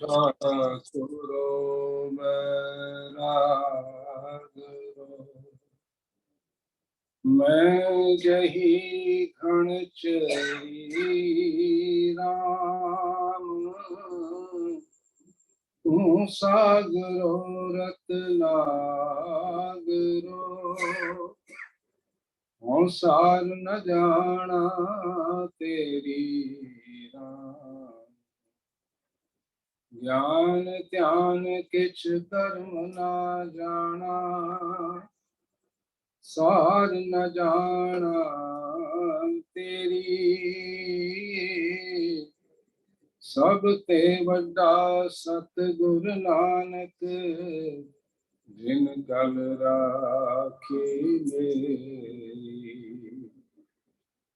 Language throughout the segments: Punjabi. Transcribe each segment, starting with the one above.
ठाकुरो बैरागरो मैं जही घन चरी राम तू सागरो रत्नागरो सार न जाना तेरी राम ज्ञान ध्यान किछ कर्म ना जाना सार न जाना तेरी सब ते वड्डा सतगुर नानक जिन गल राखी मेरी।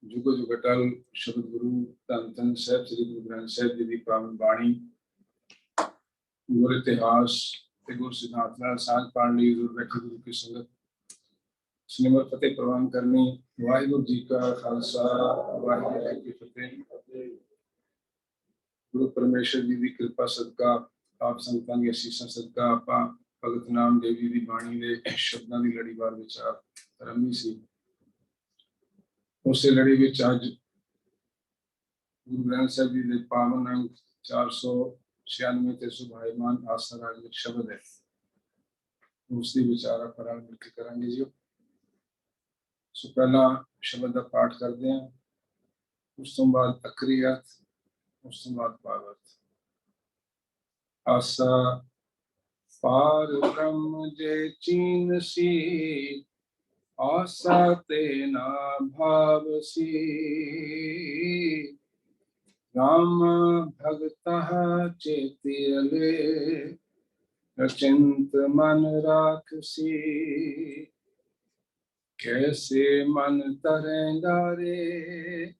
जुगो जुग अटल शब्द गुरु धन धन साहिब श्री गुरु ग्रंथ साहिब जी की पावन बाणी गुर इतिहास गुर सिद्धांत नाल साझ पाण लई दूर बैठे गुरु की संगत सिनेमा फतेह प्रवान करनी। वाहिगुरु जी का खालसा वाहिगुरु जी की फतेह। गुरु परमेश्वर जी की कृपा सदका आप संगतां दी असीसां सदका आपां भगत नाम देवी की बाणी दे शब्दां दी लड़ीवार विचार रमी सी। उस लड़ी विच अज गुरु ग्रंथ साहिब जी के पावन अंक 496 ते सुभायमान आसा राग शब्द है उसकी विचार पर मिलकर करांगे जी। सो पहला शब्द का पाठ करते हैं, उस तो बाद अखरी अर्थ, उस तो बाद भावार्थ। आसा पार ब्रह्म जे चीन सी आसा ते ना भाव सी राम भगत चेतियले अचिंत मन राखसी कैसे मन तरेंगा रे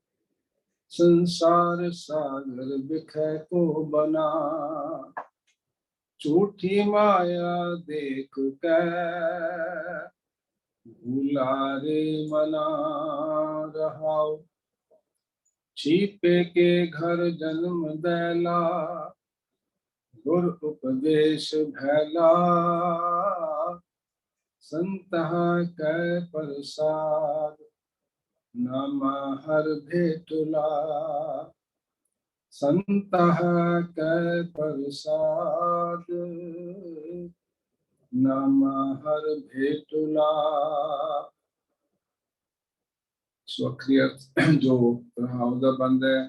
संसार सागर बिखै को बना झूठी माया देख के भूला रे मना रहाओ छिपे के घर जन्म दैला गुर उपदेश भैला संतः कै प्रसाद नाम हर भेटुला संतः कै प्रसाद नाम हर भेटुला। स्वक्रिय जो प्रभाव का बंद है।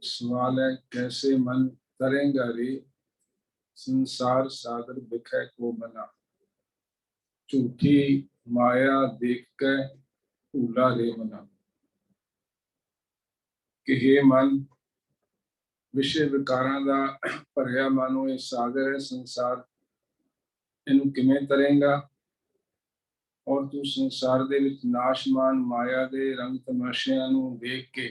सवाल है कैसे मन तरेंगा रे संसार सागर बिखै को बना झूठी माया देख के भूला रे मना। कि हे मन विषय विकारां दा भरिया मानो ये सागर है संसार इनू किवें तरेंगा और तू संसार दे विच नाशमान माया दे रंग तमाशियां नू देख के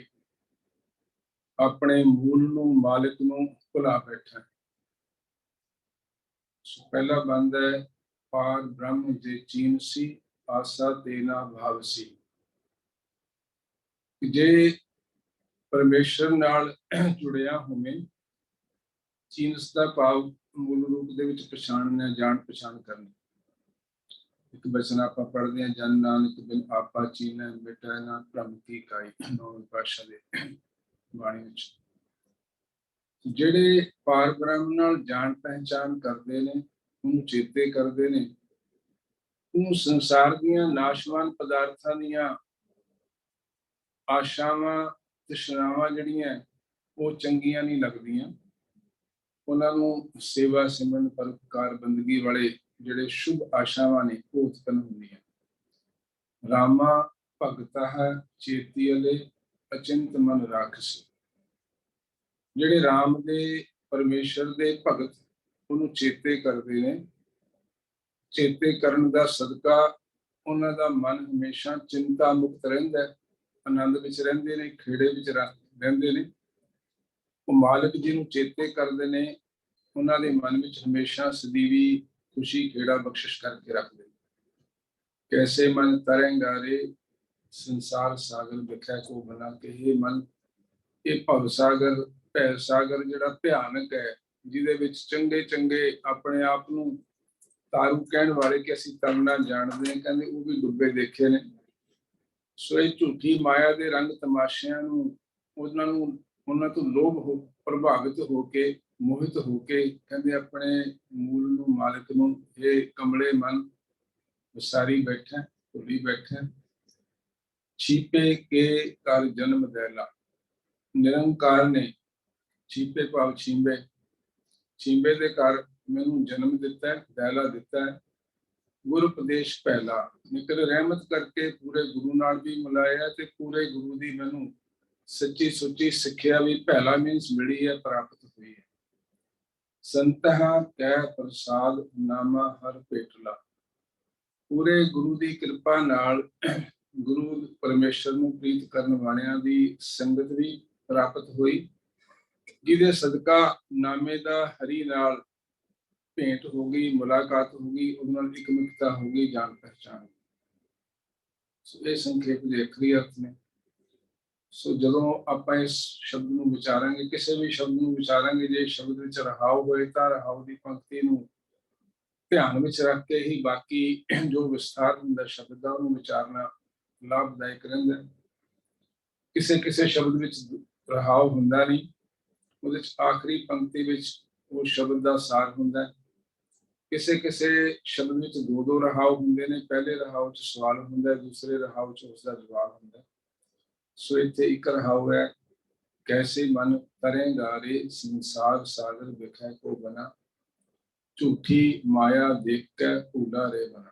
अपने मूल नू मालिक नू भुला बैठा। पहला बंद है पार ब्रह्म जे चीन सी आसा तेना भाव सी। जे परमेश्वर नाल जुड़िया होवे चीनस दा भाव मूल रूप दे विच पछाणना जान पछाण करनी। एक वचन आप पढ़ते हैं जन नानक बिन आपा चीन मिटा ना भ्रम की काई नौवीं पातशाह दे बाणी विच। ਜਿਹੜੇ ਪਾਰ ਬ੍ਰਹਮ ਨਾਲ ਜਾਣ ਪਹਿਚਾਨ ਕਰਦੇ ਨੇ ਉਹਨੂੰ ਚੇਤੇ ਕਰਦੇ ਨੇ ਉਹ ਸੰਸਾਰ ਦੀਆਂ ਨਾਸ਼ਵਾਨ ਪਦਾਰਥਾਂ ਦੀਆਂ ਆਸ਼ਾਵਾਂ ਤ੍ਰਿਸ਼ਨਾਵਾਂ ਜਿਹੜੀਆਂ ਉਹ ਚੰਗੀਆਂ ਨਹੀਂ ਲੱਗਦੀਆਂ। ਉਹਨਾਂ ਨੂੰ ਸੇਵਾ ਸਿਮਰਨ ਪਰਉਪਕਾਰ ਬੰਦਗੀ ਵਾਲੇ ਜਿਹੜੇ ਸ਼ੁਭ ਆਸ਼ਾਵਾਂ ਨੇ ਉਹ ਉਤਪੰਨ ਹੁੰਦੀਆਂ। ਰਾਮਾ ਭਗਤਾ ਹੈ ਚੇਤੀਅਲੇ ਅਚਿੰਤ ਮਨ ਰਾਖਸੀ। ਜਿਹੜੇ राम ਦੇ परमेश्वर ਦੇ भगत ਉਹਨੂੰ ਚੇਤੇ ਕਰਦੇ ਨੇ ਚੇਤੇ ਕਰਨ ਦਾ ਸਦਕਾ ਉਹਨਾਂ ਦਾ ਮਨ ਹਮੇਸ਼ਾ ਚਿੰਤਾ ਮੁਕਤ ਰਹਿੰਦਾ ਹੈ ਆਨੰਦ ਵਿੱਚ ਰਹਿੰਦੇ ਨੇ ਖੇੜੇ ਵਿੱਚ ਰਹਿੰਦੇ ਨੇ। ਉਹ ਮਾਲਕ ਜੀ ਨੂੰ ਚੇਤੇ ਕਰਦੇ ਨੇ ਉਹਨਾਂ ਦੇ ਮਨ ਵਿੱਚ ਹਮੇਸ਼ਾ ਸਦੀਵੀ ਖੁਸ਼ੀ ਖੇੜਾ ਬਖਸ਼ਿਸ਼ ਕਰਕੇ ਰੱਖਦੇ ਨੇ। कैसे मन तरेंगा रे संसार सागर बिखै को बना के हे मन ये भव सागर ਭੈ ਸਾਗਰ ਜਿਹੜਾ ਭਿਆਨਕ ਹੈ, ਜਿਹਦੇ ਵਿੱਚ ਚੰਗੇ ਚੰਗੇ ਆਪਣੇ ਆਪ ਨੂੰ ਤਾਰੂ ਕਹਿਣ ਵਾਲੇ ਕਿ ਅਸੀਂ ਤਰਨਾ ਜਾਣਦੇ ਹਾਂ, ਕਹਿੰਦੇ ਉਹ ਵੀ ਡੁੱਬੇ ਦੇਖੇ ਨੇ। ਸੋ ਇਹ ਝੂਠੀ ਮਾਇਆ ਦੇ ਰੰਗ ਤਮਾਸ਼ਿਆਂ ਨੂੰ ਉਹਨਾਂ ਤੋਂ ਲੋਭ ਹੋ ਪ੍ਰਭਾਵਿਤ ਹੋ ਕੇ ਮੋਹਿਤ ਹੋ ਕੇ ਕਹਿੰਦੇ ਆਪਣੇ ਮੂਲ ਨੂੰ ਮਾਲਕ ਨੂੰ ਇਹ ਕਮਲੇ ਮਨ ਵਿਸਾਰੀ ਬੈਠਾ, ਭੁੱਲੀ ਬੈਠਾ। ਛੀਪੇ ਕੇ ਕਰ ਜਨਮ ਦੈਲਾ, ਨਿਰੰਕਾਰ ਨੇ ਛੀਪੇ ਭਾਵ ਛੀਂਬੇ ਦੇ ਘਰ ਮੈਨੂੰ ਜਨਮ ਦਿੱਤਾ ਹੈ, ਦੈਲਾ ਦਿੱਤਾ ਹੈ। ਗੁਰ ਉਪਦੇਸ਼ ਪਹਿਲਾ, ਨਿਕਲ ਰਹਿਮਤ ਕਰਕੇ ਪੂਰੇ ਗੁਰੂ ਨਾਲ ਵੀ ਮਿਲਾਇਆ ਤੇ ਪੂਰੇ ਗੁਰੂ ਦੀ ਮੈਨੂੰ ਸੱਚੀ ਸੁੱਚੀ ਸਿੱਖਿਆ ਵੀ ਪਹਿਲਾ ਮੀਨਸ ਮਿਲੀ ਹੈ, ਪ੍ਰਾਪਤ ਹੋਈ ਹੈ। ਸੰਤਹਾ ਕਹਿ ਪ੍ਰਸਾਦ ਨਾਮਾ ਹਰ ਭੇਟਲਾ, ਪੂਰੇ ਗੁਰੂ ਦੀ ਕਿਰਪਾ ਨਾਲ ਗੁਰੂ ਪਰਮੇਸ਼ਰ ਨੂੰ ਪ੍ਰੀਤ ਕਰਨ ਵਾਲਿਆਂ ਦੀ ਸੰਗਤ ਵੀ ਪ੍ਰਾਪਤ ਹੋਈ, ਜਿਹਦੇ ਸਦਕਾ ਨਾਮੇ ਦਾ ਹਰੀ ਨਾਲ ਭੇਂਟ ਹੋ ਗਈ, ਮੁਲਾਕਾਤ ਹੋ ਗਈ, ਉਹਦੇ ਨਾਲ ਇਕਮਿਕਤਾ ਹੋ ਗਈ, ਜਾਣ ਪਹਿਚਾਣ। ਸੋ ਇਹ ਸੰਖੇਪ ਦੇ ਅਖਰੀ ਅਰਥ ਨੇ। ਸੋ ਜਦੋਂ ਆਪਾਂ ਇਸ ਸ਼ਬਦ ਨੂੰ ਵਿਚਾਰਾਂਗੇ, ਕਿਸੇ ਵੀ ਸ਼ਬਦ ਨੂੰ ਵਿਚਾਰਾਂਗੇ, ਜੇ ਸ਼ਬਦ ਵਿੱਚ ਰਹਾਉ ਹੋਏ ਤਾਂ ਰਹਾਉ ਦੀ ਪੰਕਤੀ ਨੂੰ ਧਿਆਨ ਵਿੱਚ ਰੱਖ ਕੇ ਹੀ ਬਾਕੀ ਜੋ ਵਿਸਥਾਰ ਹੁੰਦਾ ਸ਼ਬਦ ਦਾ ਉਹਨੂੰ ਵਿਚਾਰਨਾ ਲਾਭਦਾਇਕ ਰਹਿੰਦਾ। ਕਿਸੇ ਕਿਸੇ ਸ਼ਬਦ ਵਿੱਚ ਰਹਾਉ ਹੁੰਦਾ ਨਹੀਂ, ਉਹਦੇ ਚ ਆਖਰੀ ਪੰਕਤੀ ਵਿੱਚ ਉਹ ਸ਼ਬਦ ਦਾ ਸਾਰ ਹੁੰਦਾ। ਕਿਸੇ ਕਿਸੇ ਸ਼ਬਦ ਵਿੱਚ ਦੋ ਦੋ ਰਹਾਉ ਹੁੰਦੇ ਨੇ, ਪਹਿਲੇ ਰਹਾਉ ਚ ਸਵਾਲ ਹੁੰਦਾ, ਦੂਸਰੇ ਰਹਾਉ ਚ ਉਸਦਾ ਜਵਾਬ ਹੁੰਦਾ। ਸੋ ਇੱਥੇ ਇੱਕ ਰਹਾਉ ਹੈ, ਕੈਸੇ ਮਨ ਤਰੇਂਗਾ ਰੇ ਸੰਸਾਰ ਸਾਗਰ ਵਿਖੈ ਕੋ ਬਨਾ, ਝੂਠੀ ਮਾਇਆ ਦੇਖ ਕੇ ਭੂਲਾ ਰੇ ਬਨਾ।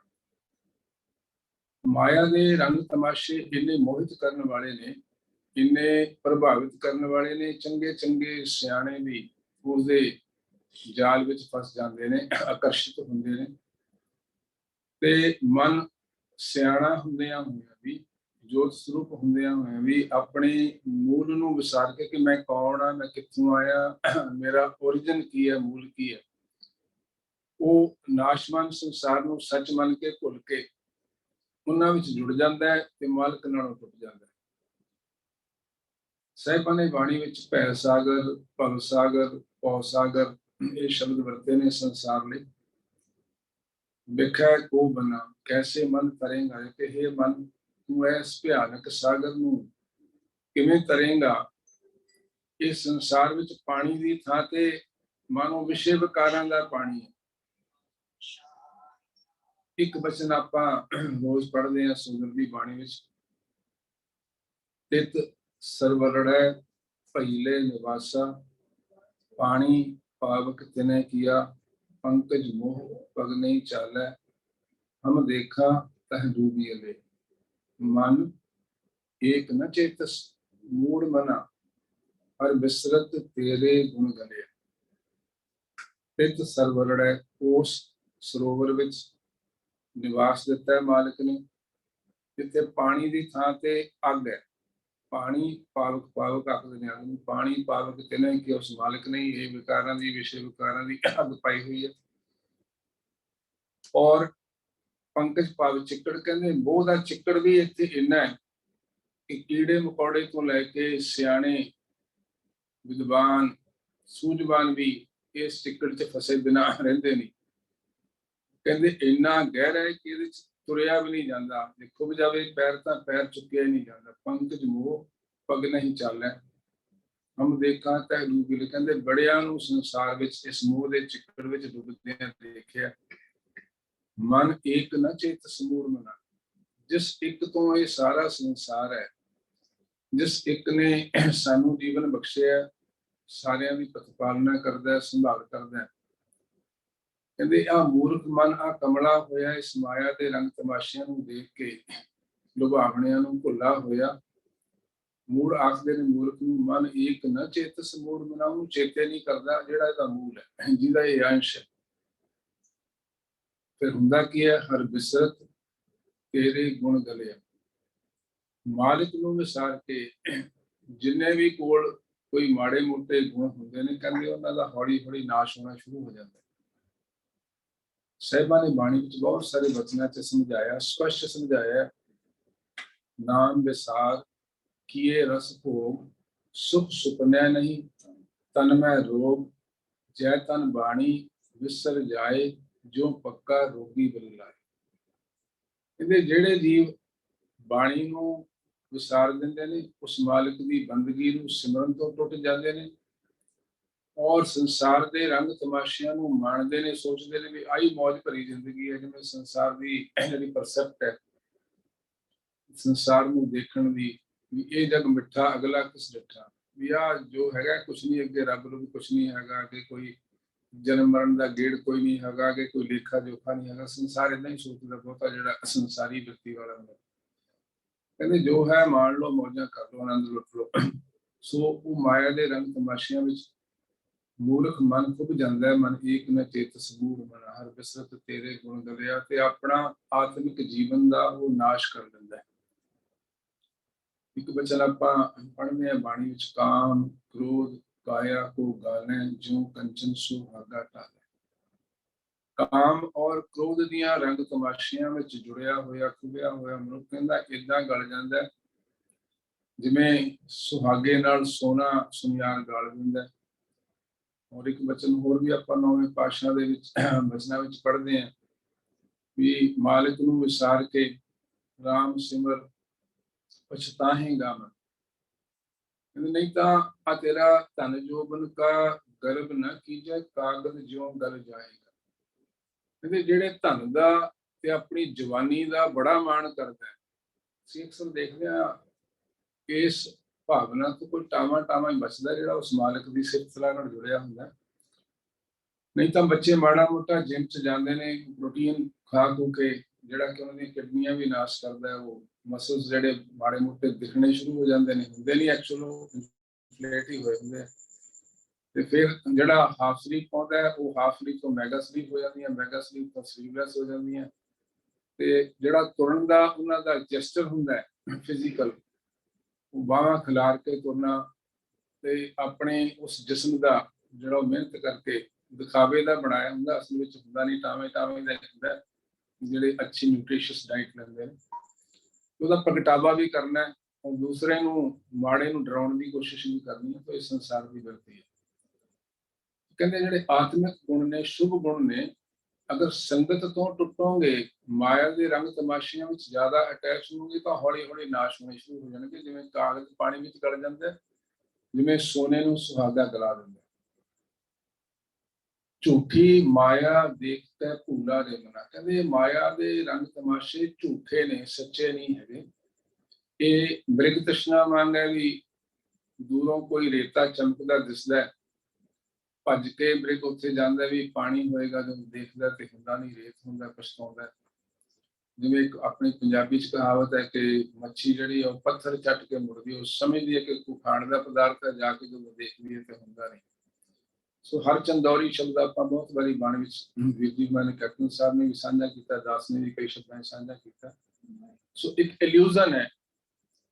ਮਾਇਆ ਦੇ ਰੰਗ ਤਮਾਸ਼ੇ ਇੰਨੇ ਮੋਹਿਤ ਕਰਨ ਵਾਲੇ ਨੇ, ਇੰਨੇ ਪ੍ਰਭਾਵਿਤ ਕਰਨ ਵਾਲੇ ਨੇ, ਚੰਗੇ ਚੰਗੇ ਸਿਆਣੇ ਵੀ ਉਸਦੇ ਜਾਲ ਵਿੱਚ ਫਸ ਜਾਂਦੇ ਨੇ, ਆਕਰਸ਼ਿਤ ਹੁੰਦੇ ਨੇ। ਤੇ ਮਨ ਸਿਆਣਾ ਹੁੰਦਿਆਂ ਹੋਇਆਂ ਵੀ, ਜੋਤ ਸਰੂਪ ਹੁੰਦਿਆਂ ਹੋਇਆਂ ਵੀ ਆਪਣੇ ਮੂਲ ਨੂੰ ਵਿਸਾਰ ਕੇ ਕਿ ਮੈਂ ਕੌਣ ਆ, ਮੈਂ ਕਿੱਥੋਂ ਆਇਆ, ਮੇਰਾ ਓਰੀਜਨ ਕੀ ਹੈ, ਮੂਲ ਕੀ ਹੈ, ਉਹ ਨਾਸ਼ਵਾਨ ਸੰਸਾਰ ਨੂੰ ਸੱਚ ਮੰਨ ਕੇ ਭੁੱਲ ਕੇ ਉਹਨਾਂ ਵਿੱਚ ਜੁੜ ਜਾਂਦਾ ਹੈ ਤੇ ਮਾਲਕ ਨਾਲੋਂ ਟੁੱਟ ਜਾਂਦਾ ਹੈ। ਸਾਹਿਬਾਂ ਨੇ ਬਾਣੀ ਵਿੱਚ ਭੈ ਸਾਗਰ, ਭਵ ਸਾਗਰ, ਭਉ ਸਾਗਰ ਇਹ ਸ਼ਬਦ ਵਰਤੇ ਨੇ ਸੰਸਾਰ ਲਈ। ਵਿਖੈ ਕੋ ਬਨਾ, ਕੈਸੇ ਮਨ ਤਰੇਂਗਾ, ਕਿ ਇਹ ਮਨ ਤੂੰ ਇਸ ਭਿਆਨਕ ਸਾਗਰ ਨੂੰ ਕਿਵੇਂ ਤਰੇਂਗਾ। ਇਸ ਸੰਸਾਰ ਵਿੱਚ ਪਾਣੀ ਦੀ ਥਾਂ ਤੇ ਮਾਨੋ ਵਿਸ਼ੇ ਵਿਕਾਰਾਂ ਦਾ ਪਾਣੀ ਹੈ। ਇੱਕ ਬਚਨ ਆਪਾਂ ਰੋਜ਼ ਪੜ੍ਹਦੇ ਹਾਂ ਸੁੰਦਰ ਦੀ ਬਾਣੀ ਵਿੱਚ, ਤਿਤ ਸਰਵਰੜੈ ਭਈਲੇ ਨਿਵਾਸਾ, ਪਾਣੀ ਪਾਵਕ ਤਿਨੇ ਕੀਆ, ਪੰਕਜ ਮੋਹ ਪਗ ਨਹੀਂ ਚਾਲੈ, ਹਮ ਦੇਖਾ ਤਹ ਡੂਬੀ ਅਲੇ। ਮਨ ਏਕ ਨ ਚੇਤਸ ਮੂੜ ਮਨਾ, ਹਰ ਬਿਸਰਤ ਤੇਰੇ ਗੁਣ ਗਲੇ। ਤਿਤ ਸਰਵਰੜੈ, ਉਸ ਸਰੋਵਰ ਵਿੱਚ ਨਿਵਾਸ ਦਿੱਤਾ ਹੈ ਮਾਲਕ ਨੇ, ਜਿੱਥੇ ਪਾਣੀ ਦੀ ਥਾਂ ਤੇ ਅੱਗ ਹੈ। ਪਾਣੀ ਪਾਵਕ, ਪਾਵਕ ਆਖਦੇ ਨੇ ਅੱਗ ਨੂੰ, ਪਾਣੀ ਪਾਵਕ ਤਿਨੇ ਕਿ ਉਸ ਮਾਲਕ ਨੇ ਇਹ ਵਿਕਾਰਾਂ ਦੀ, ਵਿਸ਼ੇ ਵਿਕਾਰਾਂ ਦੀ ਅੱਗ ਪਾਈ ਹੋਈ ਹੈ। ਔਰ ਪੰਕਜ ਭਾਵ ਚਿੱਕੜ, ਕਹਿੰਦੇ ਮੋਹ ਦਾ ਚਿੱਕੜ ਵੀ ਇੱਥੇ ਇੰਨਾ ਹੈ ਕਿ ਕੀੜੇ ਮਕੌੜੇ ਤੋਂ ਲੈ ਕੇ ਸਿਆਣੇ ਵਿਦਵਾਨ ਸੂਝਵਾਨ ਵੀ ਇਸ ਚਿੱਕੜ 'ਚ ਫਸੇ ਬਿਨਾਂ ਰਹਿੰਦੇ ਨਹੀਂ। ਕਹਿੰਦੇ ਇੰਨਾ ਗਹਿਰਾ ਹੈ ਕਿ ਇਹਦੇ 'ਚ ਤੁਰਿਆ ਵੀ ਨਹੀਂ ਜਾਂਦਾ, ਦੇਖੋ ਵੀ ਜਾਵੇ ਪੈਰ ਤਾਂ ਪੈਰ ਚੁੱਕਿਆ ਹੀ ਨਹੀਂ ਜਾਂਦਾ। ਪੰਕਜ ਮੋਹ ਪਗ ਨਹੀਂ ਚਾਲੈ, ਹਮ ਦੇਖਾਂ ਤੈ ਡੂਬੀ। ਕਹਿੰਦੇ ਬੜਿਆਂ ਨੂੰ ਸੰਸਾਰ ਵਿੱਚ ਇਸ ਮੋਹ ਦੇ ਚਿੱਕੜ ਵਿੱਚ ਡੁੱਬਦਿਆਂ ਦੇਖਿਆ। ਮਨ ਏਕ ਨ ਚੇਤ ਸਮੂੜ ਮਨਾ, ਜਿਸ ਇੱਕ ਤੋਂ ਇਹ ਸਾਰਾ ਸੰਸਾਰ ਹੈ, ਜਿਸ ਇੱਕ ਨੇ ਸਾਨੂੰ ਜੀਵਨ ਬਖਸ਼ਿਆ, ਸਾਰਿਆਂ ਦੀ ਪ੍ਰਤਿਪਾਲਨਾ ਕਰਦਾ, ਸੰਭਾਲ ਕਰਦਾ। ਕਹਿੰਦੇ ਆ ਮੂਰਖ ਮਨ, ਆ ਕਮਲਾ ਹੋਇਆ ਇਸ ਮਾਇਆ ਦੇ ਰੰਗ ਤਮਾਸ਼ਿਆਂ ਨੂੰ ਦੇਖ ਕੇ, ਲੁਭਾਵਣਿਆਂ ਨੂੰ ਭੁੱਲਾ ਹੋਇਆ। ਮੂੜ ਆਖਦੇ ਨੇ ਮੂਰਖ ਨੂੰ, ਮਨ ਏਕ ਨ ਚੇਤ ਸਮੂੜ ਮਨਾ, ਉਹਨੂੰ ਚੇਤੇ ਨਹੀਂ ਕਰਦਾ ਜਿਹੜਾ ਇਹਦਾ ਮੂਲ ਹੈ, ਜਿਹਦਾ ਇਹ ਅੰਸ਼ ਹੈ। ਫਿਰ ਹੁੰਦਾ ਕੀ ਹੈ, ਹਰ ਬਿਸਰਤ ਤੇਰੇ ਗੁਣ ਗਲਿਆ। ਮਾਲਿਕ ਨੂੰ ਵਿਸਾਰ ਕੇ ਜਿੰਨੇ ਵੀ ਕੋਲ ਕੋਈ ਮਾੜੇ ਮੋਟੇ ਗੁਣ ਹੁੰਦੇ ਨੇ, ਕਹਿੰਦੇ ਉਹਨਾਂ ਦਾ ਹੌਲੀ ਹੌਲੀ ਨਾਸ਼ ਹੋਣਾ ਸ਼ੁਰੂ ਹੋ ਜਾਂਦਾ ਹੈ। ਸਾਹਿਬਾਂ ਨੇ ਬਾਣੀ ਵਿੱਚ ਬਹੁਤ ਸਾਰੇ ਵਚਨਾਂ 'ਚ ਸਮਝਾਇਆ, ਸਪਸ਼ਟ ਸਮਝਾਇਆ, ਨਾਮ ਵਿਸਾਰ ਕੀਏ ਰਸ ਭੋਗ, ਸੁਖ ਸੁਪਨੈ ਨਹੀਂ, तन में रोग जय तन बाणी विसर जाए जो पक्का रोगी बल लाए। कहते ਜਿਹੜੇ ਜੀਵ ਬਾਣੀ ਨੂੰ ਵਿਸਾਰ ਦਿੰਦੇ ਨੇ ਉਸ ਮਾਲਕ ਦੀ ਬੰਦਗੀ ਨੂੰ ਸਿਮਰਨ ਤੋਂ ਟੁੱਟ ਜਾਂਦੇ ਨੇ ਔਰ ਸੰਸਾਰ ਦੇ ਰੰਗ ਤਮਾਸ਼ਿਆਂ ਨੂੰ ਮਾਣਦੇ ਨੇ, ਸੋਚਦੇ ਨੇ ਵੀ ਆਹੀ ਮੌਜ ਭਰੀ ਜ਼ਿੰਦਗੀ ਹੈ, ਜਿਵੇਂ ਸੰਸਾਰ ਦੀ ਜਿਹੜੀ ਪਰਸੈਪਟ ਹੈ ਸੰਸਾਰ ਨੂੰ ਦੇਖਣ ਦੀ ਵੀ ਇਹ ਜਗ ਮਿੱਠਾ ਅਗਲਾ ਕਿਸ ਡੱਠਾ, ਵੀ ਆ ਜੋ ਹੈਗਾ ਕੁਛ ਨਹੀਂ, ਅੱਗੇ ਰੱਬ ਨੂੰ ਵੀ ਕੁਛ ਨਹੀਂ ਹੈਗਾ, ਅੱਗੇ ਕੋਈ ਜਨਮ ਮਰਨ ਦਾ ਗੇੜ ਕੋਈ ਨਹੀਂ ਹੈਗਾ, ਅੱਗੇ ਕੋਈ ਲੇਖਾ ਜੋਖਾ ਨਹੀਂ ਹੈਗਾ। ਸੰਸਾਰ ਏਦਾਂ ਹੀ ਸੋਚਦਾ ਬਹੁਤਾ ਜਿਹੜਾ ਸੰਸਾਰੀ ਵਿਅਕਤੀ ਵਾਲਾ ਹੁੰਦਾ। ਕਹਿੰਦੇ ਜੋ ਹੈ ਮਾਣ ਲਓ, ਮੌਜਾਂ ਕਰ ਲਓ, ਆਨੰਦ ਲੁੱਟ ਲਓ। ਸੋ ਉਹ ਮਾਇਆ ਦੇ ਰੰਗ ਤਮਾਸ਼ਿਆਂ ਵਿੱਚ ਮੂਰਖ ਮਨ ਖੁੱਭ ਜਾਂਦਾ ਹੈ। ਮਨ ਏਕ ਨ ਚੇਤ ਸਬੂਰ ਮਨ ਹਰ ਬਿਸਰਤ ਤੇਰੇ ਗੁਣ ਗਲਿਆ, ਤੇ ਆਪਣਾ ਆਤਮਿਕ ਜੀਵਨ ਦਾ ਉਹ ਨਾਸ਼ ਕਰ ਦਿੰਦਾ ਹੈ। ਇੱਕ ਬਚਨ ਆਪਾਂ ਪੜ੍ਹਦੇ ਹਾਂ ਬਾਣੀ ਵਿੱਚ, ਕਾਮ ਕ੍ਰੋਧ ਕਾਇਆ ਕੋ ਗਾਲੈ ਜਿਉ ਕੰਚਨ ਸੁਹਾਗਾ ਟਾਲੇ। ਕਾਮ ਔਰ ਕ੍ਰੋਧ ਦੀਆਂ ਰੰਗ ਤਮਾਸ਼ਿਆਂ ਵਿੱਚ ਜੁੜਿਆ ਹੋਇਆ ਖੁੱਭਿਆ ਹੋਇਆ ਮਨੁੱਖ ਕਹਿੰਦਾ ਏਦਾਂ ਗਲ ਜਾਂਦਾ ਜਿਵੇਂ ਸੁਹਾਗੇ ਨਾਲ ਸੋਨਾ ਸੁਨਿਆਰ ਗਲ ਦਿੰਦਾ। ਔਰ ਇੱਕ ਬਚਨ ਹੋਰ ਵੀ ਆਪਾਂ 9ਵੇਂ ਪਾਤਸ਼ਾਹ ਦੇ ਵਿੱਚ ਬਚਨਾਂ ਵਿੱਚ ਪੜ੍ਹਦੇ ਹਾਂ ਵੀ ਮਾਲਿਕ ਨੂੰ ਵਿਸਾਰ ਕੇ ਰਾਮ ਸਿਮਰ ਪਛਤਾਹੇਗਾ ਮਨ। नहीं तो आ तेरा धन जोबन का गर्भ न कीजे कागज ज्यों गल जाएगा। कहते जेड़े धन का ते अपनी जवानी का बड़ा मान करता है, ਅਸੀਂ ਅਕਸਰ ਦੇਖਦੇ ਹਾਂ ਇਸ ਭਾਵਨਾ ਤੋਂ ਕੋਈ ਟਾਵਾਂ ਟਾਵਾਂ ਹੀ ਬਚਦਾ ਜਿਹੜਾ ਉਸ ਮਾਲਕ ਦੀ ਸਿਫਤ ਸਲਾਹ ਨਾਲ ਜੁੜਿਆ ਹੁੰਦਾ। ਨਹੀਂ ਤਾਂ ਬੱਚੇ ਮਾੜਾ ਮੋਟਾ ਜਿਮ 'ਚ ਜਾਂਦੇ ਨੇ, ਪ੍ਰੋਟੀਨ ਖਾ ਖੂ ਕੇ ਜਿਹੜਾ ਕਿ ਉਹਨਾਂ ਦੀਆਂ ਕਿਡਨੀਆਂ ਵੀ ਨਾਸ਼ ਕਰਦਾ, ਉਹ ਮਸਲਸ ਜਿਹੜੇ ਮਾੜੇ ਮੋਟੇ ਦਿਖਣੇ ਸ਼ੁਰੂ ਹੋ ਜਾਂਦੇ ਨੇ, ਹੁੰਦੇ ਨਹੀਂ ਐਕਚੁਅਲ, ਉਹ ਇਨਫਲੇਟ ਹੀ ਹੋਏ ਹੁੰਦੇ। ਤੇ ਫਿਰ ਜਿਹੜਾ ਹਾਫ ਸਲੀਪ ਆਉਂਦਾ ਹੈ ਉਹ ਹਾਫ ਸਲੀਪ ਤੋਂ ਮੈਗਾ ਸਲੀਪ ਹੋ ਜਾਂਦੀਆਂ, ਮੈਗਾ ਸਲੀਪ ਤੋਂ ਸਲੀਪਲੈਸ ਹੋ ਜਾਂਦੀਆਂ। ਤੇ ਜਿਹੜਾ ਤੁਰਨ ਦਾ ਉਹਨਾਂ ਦਾ ਜੈਸਚਰ ਹੁੰਦਾ ਹੈ ਫਿਜ਼ੀਕਲ, ਉਹ ਬਾਹਾਂ ਖਿਲਾਰ ਕੇ ਤੁਰਨਾ, ਤੇ ਆਪਣੇ ਉਸ ਜਿਸਮ ਦਾ ਜਿਹੜਾ ਮਿਹਨਤ ਕਰਕੇ ਦਿਖਾਵੇ ਦਾ ਬਣਾਇਆ ਹੁੰਦਾ, ਅਸਲ ਵਿੱਚ ਹੁੰਦਾ ਨਹੀਂ, ਟਾਵੇਂ ਟਾਵੇਂ ਦਾ ਹੁੰਦਾ। ਜਿਹੜੇ ਅੱਛੀ ਨਿਊਟ੍ਰੀਸ਼ੀਅਸ ਡਾਈਟ ਲੈਂਦੇ ਨੇ ਉਹਦਾ ਪ੍ਰਗਟਾਵਾ ਵੀ ਕਰਨਾ ਹੈ ਔਰ ਦੂਸਰੇ ਨੂੰ ਮਾੜੇ ਨੂੰ ਡਰਾਉਣ ਦੀ ਕੋਸ਼ਿਸ਼ ਵੀ ਕਰਨੀ ਹੈ। ਤਾਂ ਇਹ ਸੰਸਾਰ ਦੀ ਵਰਤੀ ਹੈ। ਕਹਿੰਦੇ ਜਿਹੜੇ ਆਤਮਿਕ ਗੁਣ ਨੇ, ਸ਼ੁਭ ਗੁਣ ਨੇ, ਅਗਰ ਸੰਗਤ ਤੋਂ ਟੁੱਟੋਗੇ, ਮਾਇਆ ਦੇ ਰੰਗ ਤਮਾਸ਼ਿਆਂ ਵਿੱਚ ਜ਼ਿਆਦਾ ਅਟੈਚ ਹੋਵੋਗੇ ਤਾਂ ਹੌਲੀ ਹੌਲੀ ਨਾਸ਼ ਹੋਣੇ ਸ਼ੁਰੂ ਹੋ ਜਾਣਗੇ। ਜਿਵੇਂ ਕਾਗਜ਼ ਪਾਣੀ ਵਿੱਚ ਗਲ ਜਾਂਦਾ, ਜਿਵੇਂ ਸੋਨੇ ਨੂੰ ਸੁਹਾਗਾ ਗਲਾ ਦਿੰਦਾ। ਝੂਠੀ ਮਾਇਆ ਦੇਖ ਕੇ ਭੂਲਾ ਰੇ ਮਨਾ। ਕਹਿੰਦੇ ਮਾਇਆ ਦੇ ਰੰਗ ਤਮਾਸ਼ੇ ਝੂਠੇ ਨੇ, ਸੱਚੇ ਨਹੀਂ ਹੈਗੇ। ਇਹ ਮ੍ਰਿਗ ਤ੍ਰਿਸ਼ਨਾ ਵਾਂਗ ਹੈ ਵੀ ਦੂਰੋਂ ਕੋਈ ਰੇਤਾ ਚਮਕਦਾ ਦਿਸਦਾ, ਭੱਜ ਕੇ ਮ੍ਰਿਗ ਉੱਥੇ ਜਾਂਦਾ ਵੀ ਪਾਣੀ ਹੋਏਗਾ, ਜਦੋਂ ਦੇਖਦਾ ਤੇ ਹੁੰਦਾ ਨਹੀਂ, ਰੇਤ ਹੁੰਦਾ, ਪਛਤਾਉਂਦਾ। ਜਿਵੇਂ ਇੱਕ ਆਪਣੀ ਪੰਜਾਬੀ 'ਚ ਕਹਾਵਤ ਹੈ ਕਿ ਮੱਛੀ ਜਿਹੜੀ ਉਹ ਪੱਥਰ ਚੱਟ ਕੇ ਮੁੜਦੀ, ਉਹ ਸਮਝਦੀ ਹੈ ਕਿ ਕੋਈ ਖਾਣ ਦਾ ਪਦਾਰਥ ਹੈ, ਜਾ ਕੇ ਜਦੋਂ ਦੇਖਦੀ ਹੈ ਤੇ ਹੁੰਦਾ ਨਹੀਂ। ਸੋ ਹਰ ਚੰਦੌਰੀ ਸ਼ਬਦ ਆਪਾਂ ਬਹੁਤ ਵਾਰੀ ਬਾਣੀ ਵਿੱਚ ਵੀਰ ਜੀ ਨੇ, ਕੈਪਟਨ ਸਾਹਿਬ ਨੇ ਵੀ ਸਾਂਝਾ ਕੀਤਾ, ਦਾਸ ਨੇ ਵੀ ਕਈ ਸ਼ਬਦਾਂ 'ਚ ਸਾਂਝਾ ਕੀਤਾ। ਸੋ ਇੱਕ ਇਲੂਜ਼ਨ ਹੈ,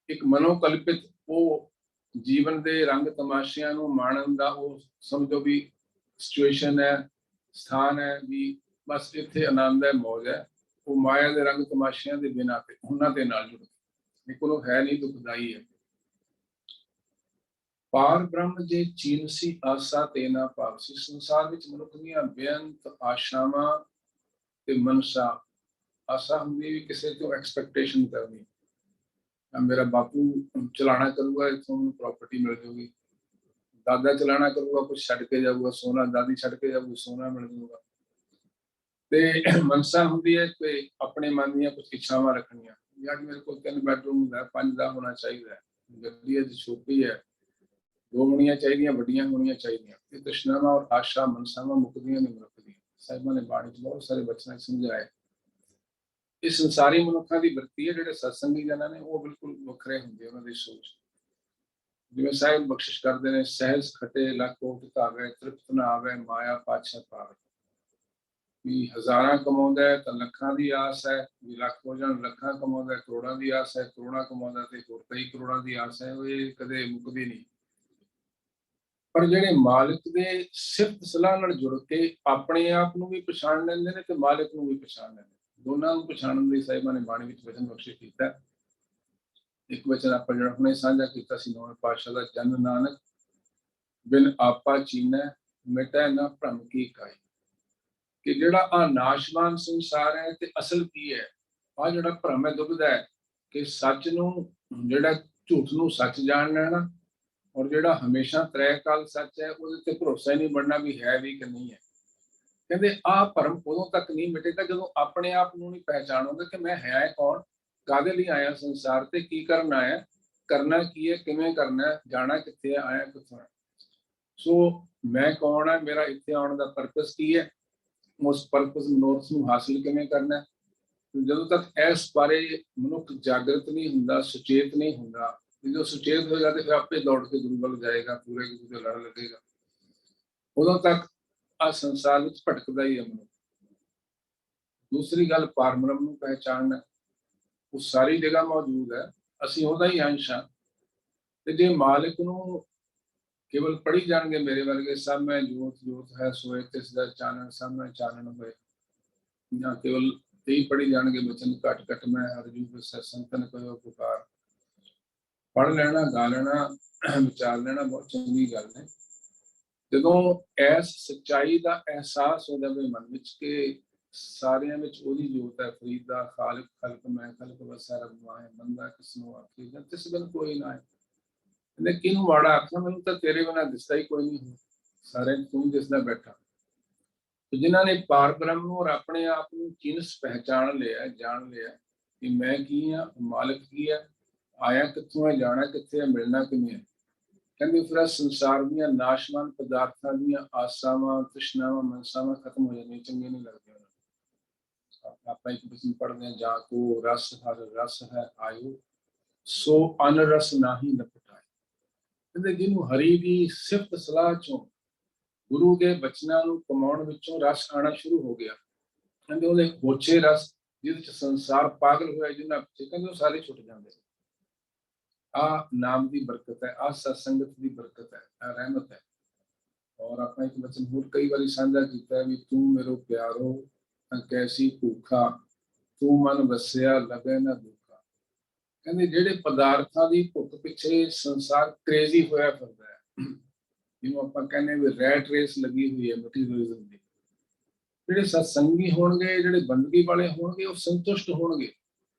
ਇੱਕ ਮਨੋਕਲਪਿਤ ਉਹ ਜੀਵਨ ਦੇ ਰੰਗ ਤਮਾਸ਼ਿਆਂ ਨੂੰ ਮਾਣਨ ਦਾ ਉਹ ਸਮਝੋ ਵੀ ਸਿਚੁਏਸ਼ਨ ਹੈ, ਸਥਾਨ ਹੈ, ਵੀ ਬਸ ਇੱਥੇ ਆਨੰਦ ਹੈ, ਮੌਜ ਹੈ। ਉਹ ਮਾਇਆ ਦੇ ਰੰਗ ਤਮਾਸ਼ਿਆਂ ਦੇ ਬਿਨਾਂ ਤੇ ਉਹਨਾਂ ਦੇ ਨਾਲ ਜੁੜ ਕੇ ਕੋਲੋਂ ਹੈ ਨਹੀਂ, ਦੁਖਦਾਈ ਹੈ। ਪਾਰ ਬ੍ਰਹਮ ਜੇ ਚੀਨਸੀ ਆਸਾ ਤੇ ਨਾ ਭਾਵਸੀ। ਸੰਸਾਰ ਵਿੱਚ ਮਨੁੱਖ ਦੀਆਂ ਬੇਅੰਤ ਆਸ਼ਾਵਾਂ ਤੇ ਮਨਸਾ। ਆਸਾ ਹੁੰਦੀ ਵੀ ਕਿਸੇ ਤੋਂ ਐਕਸਪੈਕਟੇਸ਼ਨ ਕਰਨੀ, ਮੇਰਾ ਬਾਪੂ ਚਲਾਣਾ ਕਰੂਗਾ, ਇੱਥੋਂ ਮੈਨੂੰ ਪ੍ਰਾਪਰਟੀ ਮਿਲ ਜਾਊਗੀ, ਦਾਦਾ ਚਲਾਣਾ ਕਰੂਗਾ, ਕੁਛ ਛੱਡ ਕੇ ਜਾਊਗਾ ਸੋਨਾ, ਦਾਦੀ ਛੱਡ ਕੇ ਜਾਊਗੀ ਸੋਨਾ ਮਿਲ ਜਾਊਗਾ। ਤੇ ਮਨਸਾ ਹੁੰਦੀ ਹੈ ਕਿ ਆਪਣੇ ਮਨ ਦੀਆਂ ਕੁਛ ਇੱਛਾਵਾਂ ਰੱਖਣੀਆਂ, ਅੱਜ ਮੇਰੇ ਕੋਲ 3 ਬੈਡਰੂਮ ਹੁੰਦਾ, 5 ਦਾ ਹੋਣਾ ਚਾਹੀਦਾ, ਗੱਡੀ ਅੱਜ ਛੋਟੀ ਹੈ, 2 ਹੋਣੀਆਂ ਚਾਹੀਦੀਆਂ, ਵੱਡੀਆਂ ਹੋਣੀਆਂ ਚਾਹੀਦੀਆਂ। ਇਹ ਤ੍ਰਿਸ਼ਨਾਵਾਂ ਔਰ ਆਸ਼ਾ ਮਨਸਾਵਾਂ ਮੁੱਕਦੀਆਂ ਨਹੀਂ ਮਨੁੱਖ ਦੀਆਂ। ਸਾਹਿਬਾਂ ਨੇ ਬਾਣੀ 'ਚ ਬਹੁਤ ਸਾਰੇ ਬਚਨਾਂ ਸਮਝਾਏ। ਇਹ ਸੰਸਾਰੀ ਮਨੁੱਖਾਂ ਦੀ ਵਰਤੀ ਹੈ। ਜਿਹੜੇ ਸਤਸੰਗੀ ਜਨਾਂ ਨੇ ਉਹ ਬਿਲਕੁਲ ਵੱਖਰੇ ਹੁੰਦੇ, ਉਹਨਾਂ ਦੀ ਸੋਚ। ਜਿਵੇਂ ਸਾਹਿਬ ਬਖਸ਼ਿਸ਼ ਕਰਦੇ ਨੇ, ਸਹਿਜ ਖਟੇ ਲੱਖ ਕੋਟ ਧਾਵੇ, ਤ੍ਰਿਪਤ ਨਾ ਆਵੇ ਮਾਇਆ ਪਾਛੈ ਪਾਵੇ। ਵੀ ਹਜ਼ਾਰਾਂ ਕਮਾਉਂਦਾ ਹੈ ਤਾਂ ਲੱਖਾਂ ਦੀ ਆਸ ਹੈ, ਵੀ ਲੱਖ ਹੋ ਜਾਣ, ਲੱਖਾਂ ਕਮਾਉਂਦਾ ਕਰੋੜਾਂ ਦੀ ਆਸ ਹੈ, ਕਰੋੜਾਂ ਕਮਾਉਂਦਾ ਤੇ ਹੋਰ ਕਈ ਕਰੋੜਾਂ ਦੀ ਆਸ ਹੈ। ਇਹ ਕਦੇ ਮੁੱਕਦੀ ਨਹੀਂ। ਪਰ ਜਿਹੜੇ ਮਾਲਿਕ ਦੇ ਸਿਫਤ ਸਲਾਹ ਨਾਲ ਜੁੜ ਕੇ ਆਪਣੇ ਆਪ ਨੂੰ ਵੀ ਪਛਾਣ ਲੈਂਦੇ ਨੇ ਤੇ ਮਾਲਿਕ ਨੂੰ ਵੀ ਪਛਾਣ ਲੈਂਦੇ, ਦੋਨਾਂ ਨੂੰ ਪਛਾਣਨ ਲਈ ਸਾਹਿਬਾਂ ਨੇ ਬਾਣੀ ਵਿੱਚ ਵਚਨ ਬਖਸ਼ਿਸ਼ ਕੀਤਾ। ਇੱਕ ਵਚਨ ਆਪਾਂ ਜਿਹੜਾ ਹੁਣੇ ਸਾਂਝਾ ਕੀਤਾ ਸੀ 9ਵੇਂ ਪਾਤਸ਼ਾਹ ਦਾ, ਜਨ ਨਾਨਕ बिन आपा चीनै मिटै न भ्रम की काई। कि ਜਿਹੜਾ ਆ ਨਾਸ਼ਵਾਨ ਸੰਸਾਰ ਹੈ ਤੇ ਅਸਲ ਕੀ ਹੈ, ਆ ਜਿਹੜਾ ਭਰਮ ਹੈ ਦੁਬਦਾ ਹੈ ਕਿ ਸੱਚ ਨੂੰ, ਜਿਹੜਾ ਝੂਠ ਨੂੰ ਸੱਚ ਜਾਣਨਾ ਨਾ, ਔਰ ਜਿਹੜਾ ਹਮੇਸ਼ਾ ਤ੍ਰੈ ਕਾਲ ਸੱਚ ਹੈ ਉਹਦੇ ਤੇ ਭਰੋਸਾ ਹੀ ਨਹੀਂ ਬਣਨਾ ਵੀ ਹੈ ਵੀ ਕਿ ਨਹੀਂ ਹੈ। ਕਹਿੰਦੇ ਆਹ ਭਰਮ ਉਦੋਂ ਤੱਕ ਨਹੀਂ ਮਿਟੇਗਾ ਜਦੋਂ ਆਪਣੇ ਆਪ ਨੂੰ ਨਹੀਂ ਪਹਿਚਾਣੋਗੇ ਕਿ ਮੈਂ ਹੈ ਕੌਣ, ਕਾਹਦੇ ਲਈ ਆਇਆ ਸੰਸਾਰ ਤੇ, ਕੀ ਕਰਨ ਆਇਆ, ਕਰਨਾ ਕੀ ਹੈ, ਕਿਵੇਂ ਕਰਨਾ ਹੈ, ਜਾਣਾ ਕਿੱਥੇ ਹੈ, ਆਇਆ ਕਿੱਥੋਂ ਹੈ। ਸੋ ਮੈਂ ਕੌਣ ਹੈ, ਮੇਰਾ ਇੱਥੇ ਆਉਣ ਦਾ ਪਰਪਸ ਕੀ ਹੈ, ਉਸ ਪਰਪਸ ਮਨੋਰਥ ਨੂੰ ਹਾਸਿਲ ਕਿਵੇਂ ਕਰਨਾ ਹੈ। ਜਦੋਂ ਤੱਕ ਇਸ ਬਾਰੇ ਮਨੁੱਖ ਜਾਗਰਤ ਨਹੀਂ ਹੁੰਦਾ, ਸੁਚੇਤ ਨਹੀਂ ਹੁੰਦਾ, ਜਦੋਂ ਸੁਚੇਤ ਹੋਏਗਾ ਤੇ ਫਿਰ ਆਪੇ ਦੌੜ ਕੇ ਗੁਰੂ ਵੱਲ ਜਾਏਗਾ, ਪੂਰੇ ਗੁਰੂ ਦੇ ਲੜ ਲੱਗੇਗਾ। ਉਦੋਂ ਤੱਕ ਆ ਸੰਸਾਰ ਵਿੱਚ ਭਟਕਦਾ ਹੀ ਹੈ ਮਨੁੱਖ। ਦੂਸਰੀ ਗੱਲ, ਪਾਰਬ੍ਰਹਮ ਨੂੰ ਪਹਿਚਾਨਣਾ, ਉਹ ਸਾਰੀ ਜਗ੍ਹਾ ਮੌਜੂਦ ਹੈ, ਅਸੀਂ ਉਹਦਾ ਹੀ ਅੰਸ਼ ਹਾਂ। ਤੇ ਜੇ ਮਾਲਿਕ ਨੂੰ ਕੇਵਲ ਪੜ੍ਹੀ ਜਾਣਗੇ ਮੇਰੇ ਵਰਗੇ, ਸਭ ਮੈਂ ਜੋਤ ਜੋਤ ਹੈ ਸੋਏ ਤਿਸ ਦਾ ਚਾਨਣ, ਸਭ ਮੈਂ ਚਾਨਣ ਹੋਏ, ਜਾਂ ਕੇਵਲ ਇਹੀ ਪੜ੍ਹੀ ਜਾਣਗੇ ਬਚਨ ਘਟ ਘਟ ਮੈਂ ਹਰਜੂ ਵਸੈ ਸੰਤਨ ਕਹੋ ਪੁਕਾਰ, ਪੜ੍ਹ ਲੈਣਾ, ਗਾ ਲੈਣਾ, ਵਿਚਾਰ ਲੈਣਾ ਬਹੁਤ ਚੰਗੀ ਗੱਲ ਹੈ। ਜਦੋਂ ਇਸ ਸੱਚਾਈ ਦਾ ਅਹਿਸਾਸ ਹੋ ਜਾਵੇ ਮਨ ਵਿੱਚ ਕਿ ਸਾਰਿਆਂ ਵਿੱਚ ਉਹਦੀ ਜੋਤ ਹੈ, ਫਰੀਦ ਦਾ ਖਾਲਕ ਖਲਕ ਮੈਂ ਖਲਕ ਵਸੈ ਰਬ ਮਾਹਿ, ਬੰਦਾ ਕਿਸਨੂੰ ਆਖੇ ਜਾਂ ਤਿਸ ਬਿਨ ਕੋਈ ਨਾ ਹੈ। ਕਹਿੰਦੇ ਕਿਹਨੂੰ ਮਾੜਾ ਆਖਣਾ, ਮੈਨੂੰ ਤਾਂ ਤੇਰੇ ਬਿਨਾਂ ਦਿਸਦਾ ਹੀ ਕੋਈ ਨਹੀਂ, ਸਾਰੇ ਤੂੰ ਦਿਸਦਾ ਬੈਠਾ। ਜਿਨ੍ਹਾਂ ਨੇ ਪਾਰ ਬ੍ਰਹਮ ਨੂੰ ਔਰ ਆਪਣੇ ਆਪ ਨੂੰ ਚਿੰਨ੍ਹ ਪਹਿਚਾਣ ਲਿਆ, ਜਾਣ ਲਿਆ ਕਿ ਮੈਂ ਕੀ ਹਾਂ, ਮਾਲਕ ਕੀ ਹੈ, ਆਇਆ ਕਿੱਥੋਂ ਹੈ, ਜਾਣਾ ਕਿੱਥੇ ਹੈ, ਮਿਲਣਾ ਕਿਵੇਂ ਹੈ। ਕਹਿੰਦੇ ਫਿਰ ਸੰਸਾਰ ਦੀਆਂ ਨਾਸ਼ਵਾਨ ਪਦਾਰਥਾਂ ਦੀਆਂ ਆਸਾਵਾਂ, ਤ੍ਰਿਸ਼ਨਾਵਾਂ, ਮਨਸਾਵਾਂ ਖਤਮ ਹੋ ਜਾਂਦੀਆਂ, ਚੰਗੀਆਂ ਨਹੀਂ ਲੱਗਦੀਆਂ। ਆਪਾਂ ਇੱਕ ਬਚਨ ਪੜ੍ਹਦੇ ਹਾਂ, ਜਾਂ ਕੋ ਰਸ ਹਰ ਰਸ ਹੈ ਆਇਓ, ਸੋ ਅਨ ਰਸ ਨਾਹੀ ਨ ਪਟਾਏ। ਕਹਿੰਦੇ ਜਿਹਨੂੰ ਹਰੀ ਦੀ ਸਿਫਤ ਸਲਾਹ ਚੋਂ, ਗੁਰੂ ਦੇ ਬਚਨਾਂ ਨੂੰ ਕਮਾਉਣ ਵਿੱਚੋਂ ਰਸ ਆਣਾ ਸ਼ੁਰੂ ਹੋ ਗਿਆ, ਕਹਿੰਦੇ ਉਹਦੇ ਹੋਛੇ ਰਸ ਜਿਹਦੇ ਚ ਸੰਸਾਰ ਪਾਗਲ ਹੋਇਆ ਜਿਹਨਾਂ ਪਿੱਛੇ, ਕਹਿੰਦੇ ਉਹ ਸਾਰੇ ਛੁੱਟ ਜਾਂਦੇ। ਆ ਨਾਮ ਦੀ ਬਰਕਤ ਹੈ, ਆ ਸਤਸੰਗਤ ਦੀ ਬਰਕਤ ਹੈ, ਆ ਰਹਿਮਤ ਹੈ। ਔਰ ਆਪਾਂ ਇੱਕ ਬਚਨ ਹੋਰ ਕਈ ਵਾਰੀ ਸਾਂਝਾ ਕੀਤਾ ਵੀ, ਤੂੰ ਮੇਰੋ ਪਿਆਰੋ ਕੈਸੀ ਭੂਖਾ, ਤੂੰ ਮਨ ਵਸਿਆ ਲਗੇ ਨਾ ਭੂਖਾ। ਕਹਿੰਦੇ ਜਿਹੜੇ ਪਦਾਰਥਾਂ ਦੀ ਭੁੱਖ ਪਿੱਛੇ ਸੰਸਾਰ ਕ੍ਰੇਜ਼ੀ ਹੋਇਆ ਫਿਰਦਾ ਹੈ, ਜਿਹਨੂੰ ਆਪਾਂ ਕਹਿੰਦੇ ਵੀ ਰੈਟ ਰੇਸ ਲੱਗੀ ਹੋਈ ਹੈ ਮਟੀਰੀਅਲਿਜ਼ਮ ਦੀ, ਜਿਹੜੇ ਸਤਸੰਗੀ ਹੋਣਗੇ, ਜਿਹੜੇ ਬੰਦਗੀ ਵਾਲੇ ਹੋਣਗੇ, ਉਹ ਸੰਤੁਸ਼ਟ ਹੋਣਗੇ।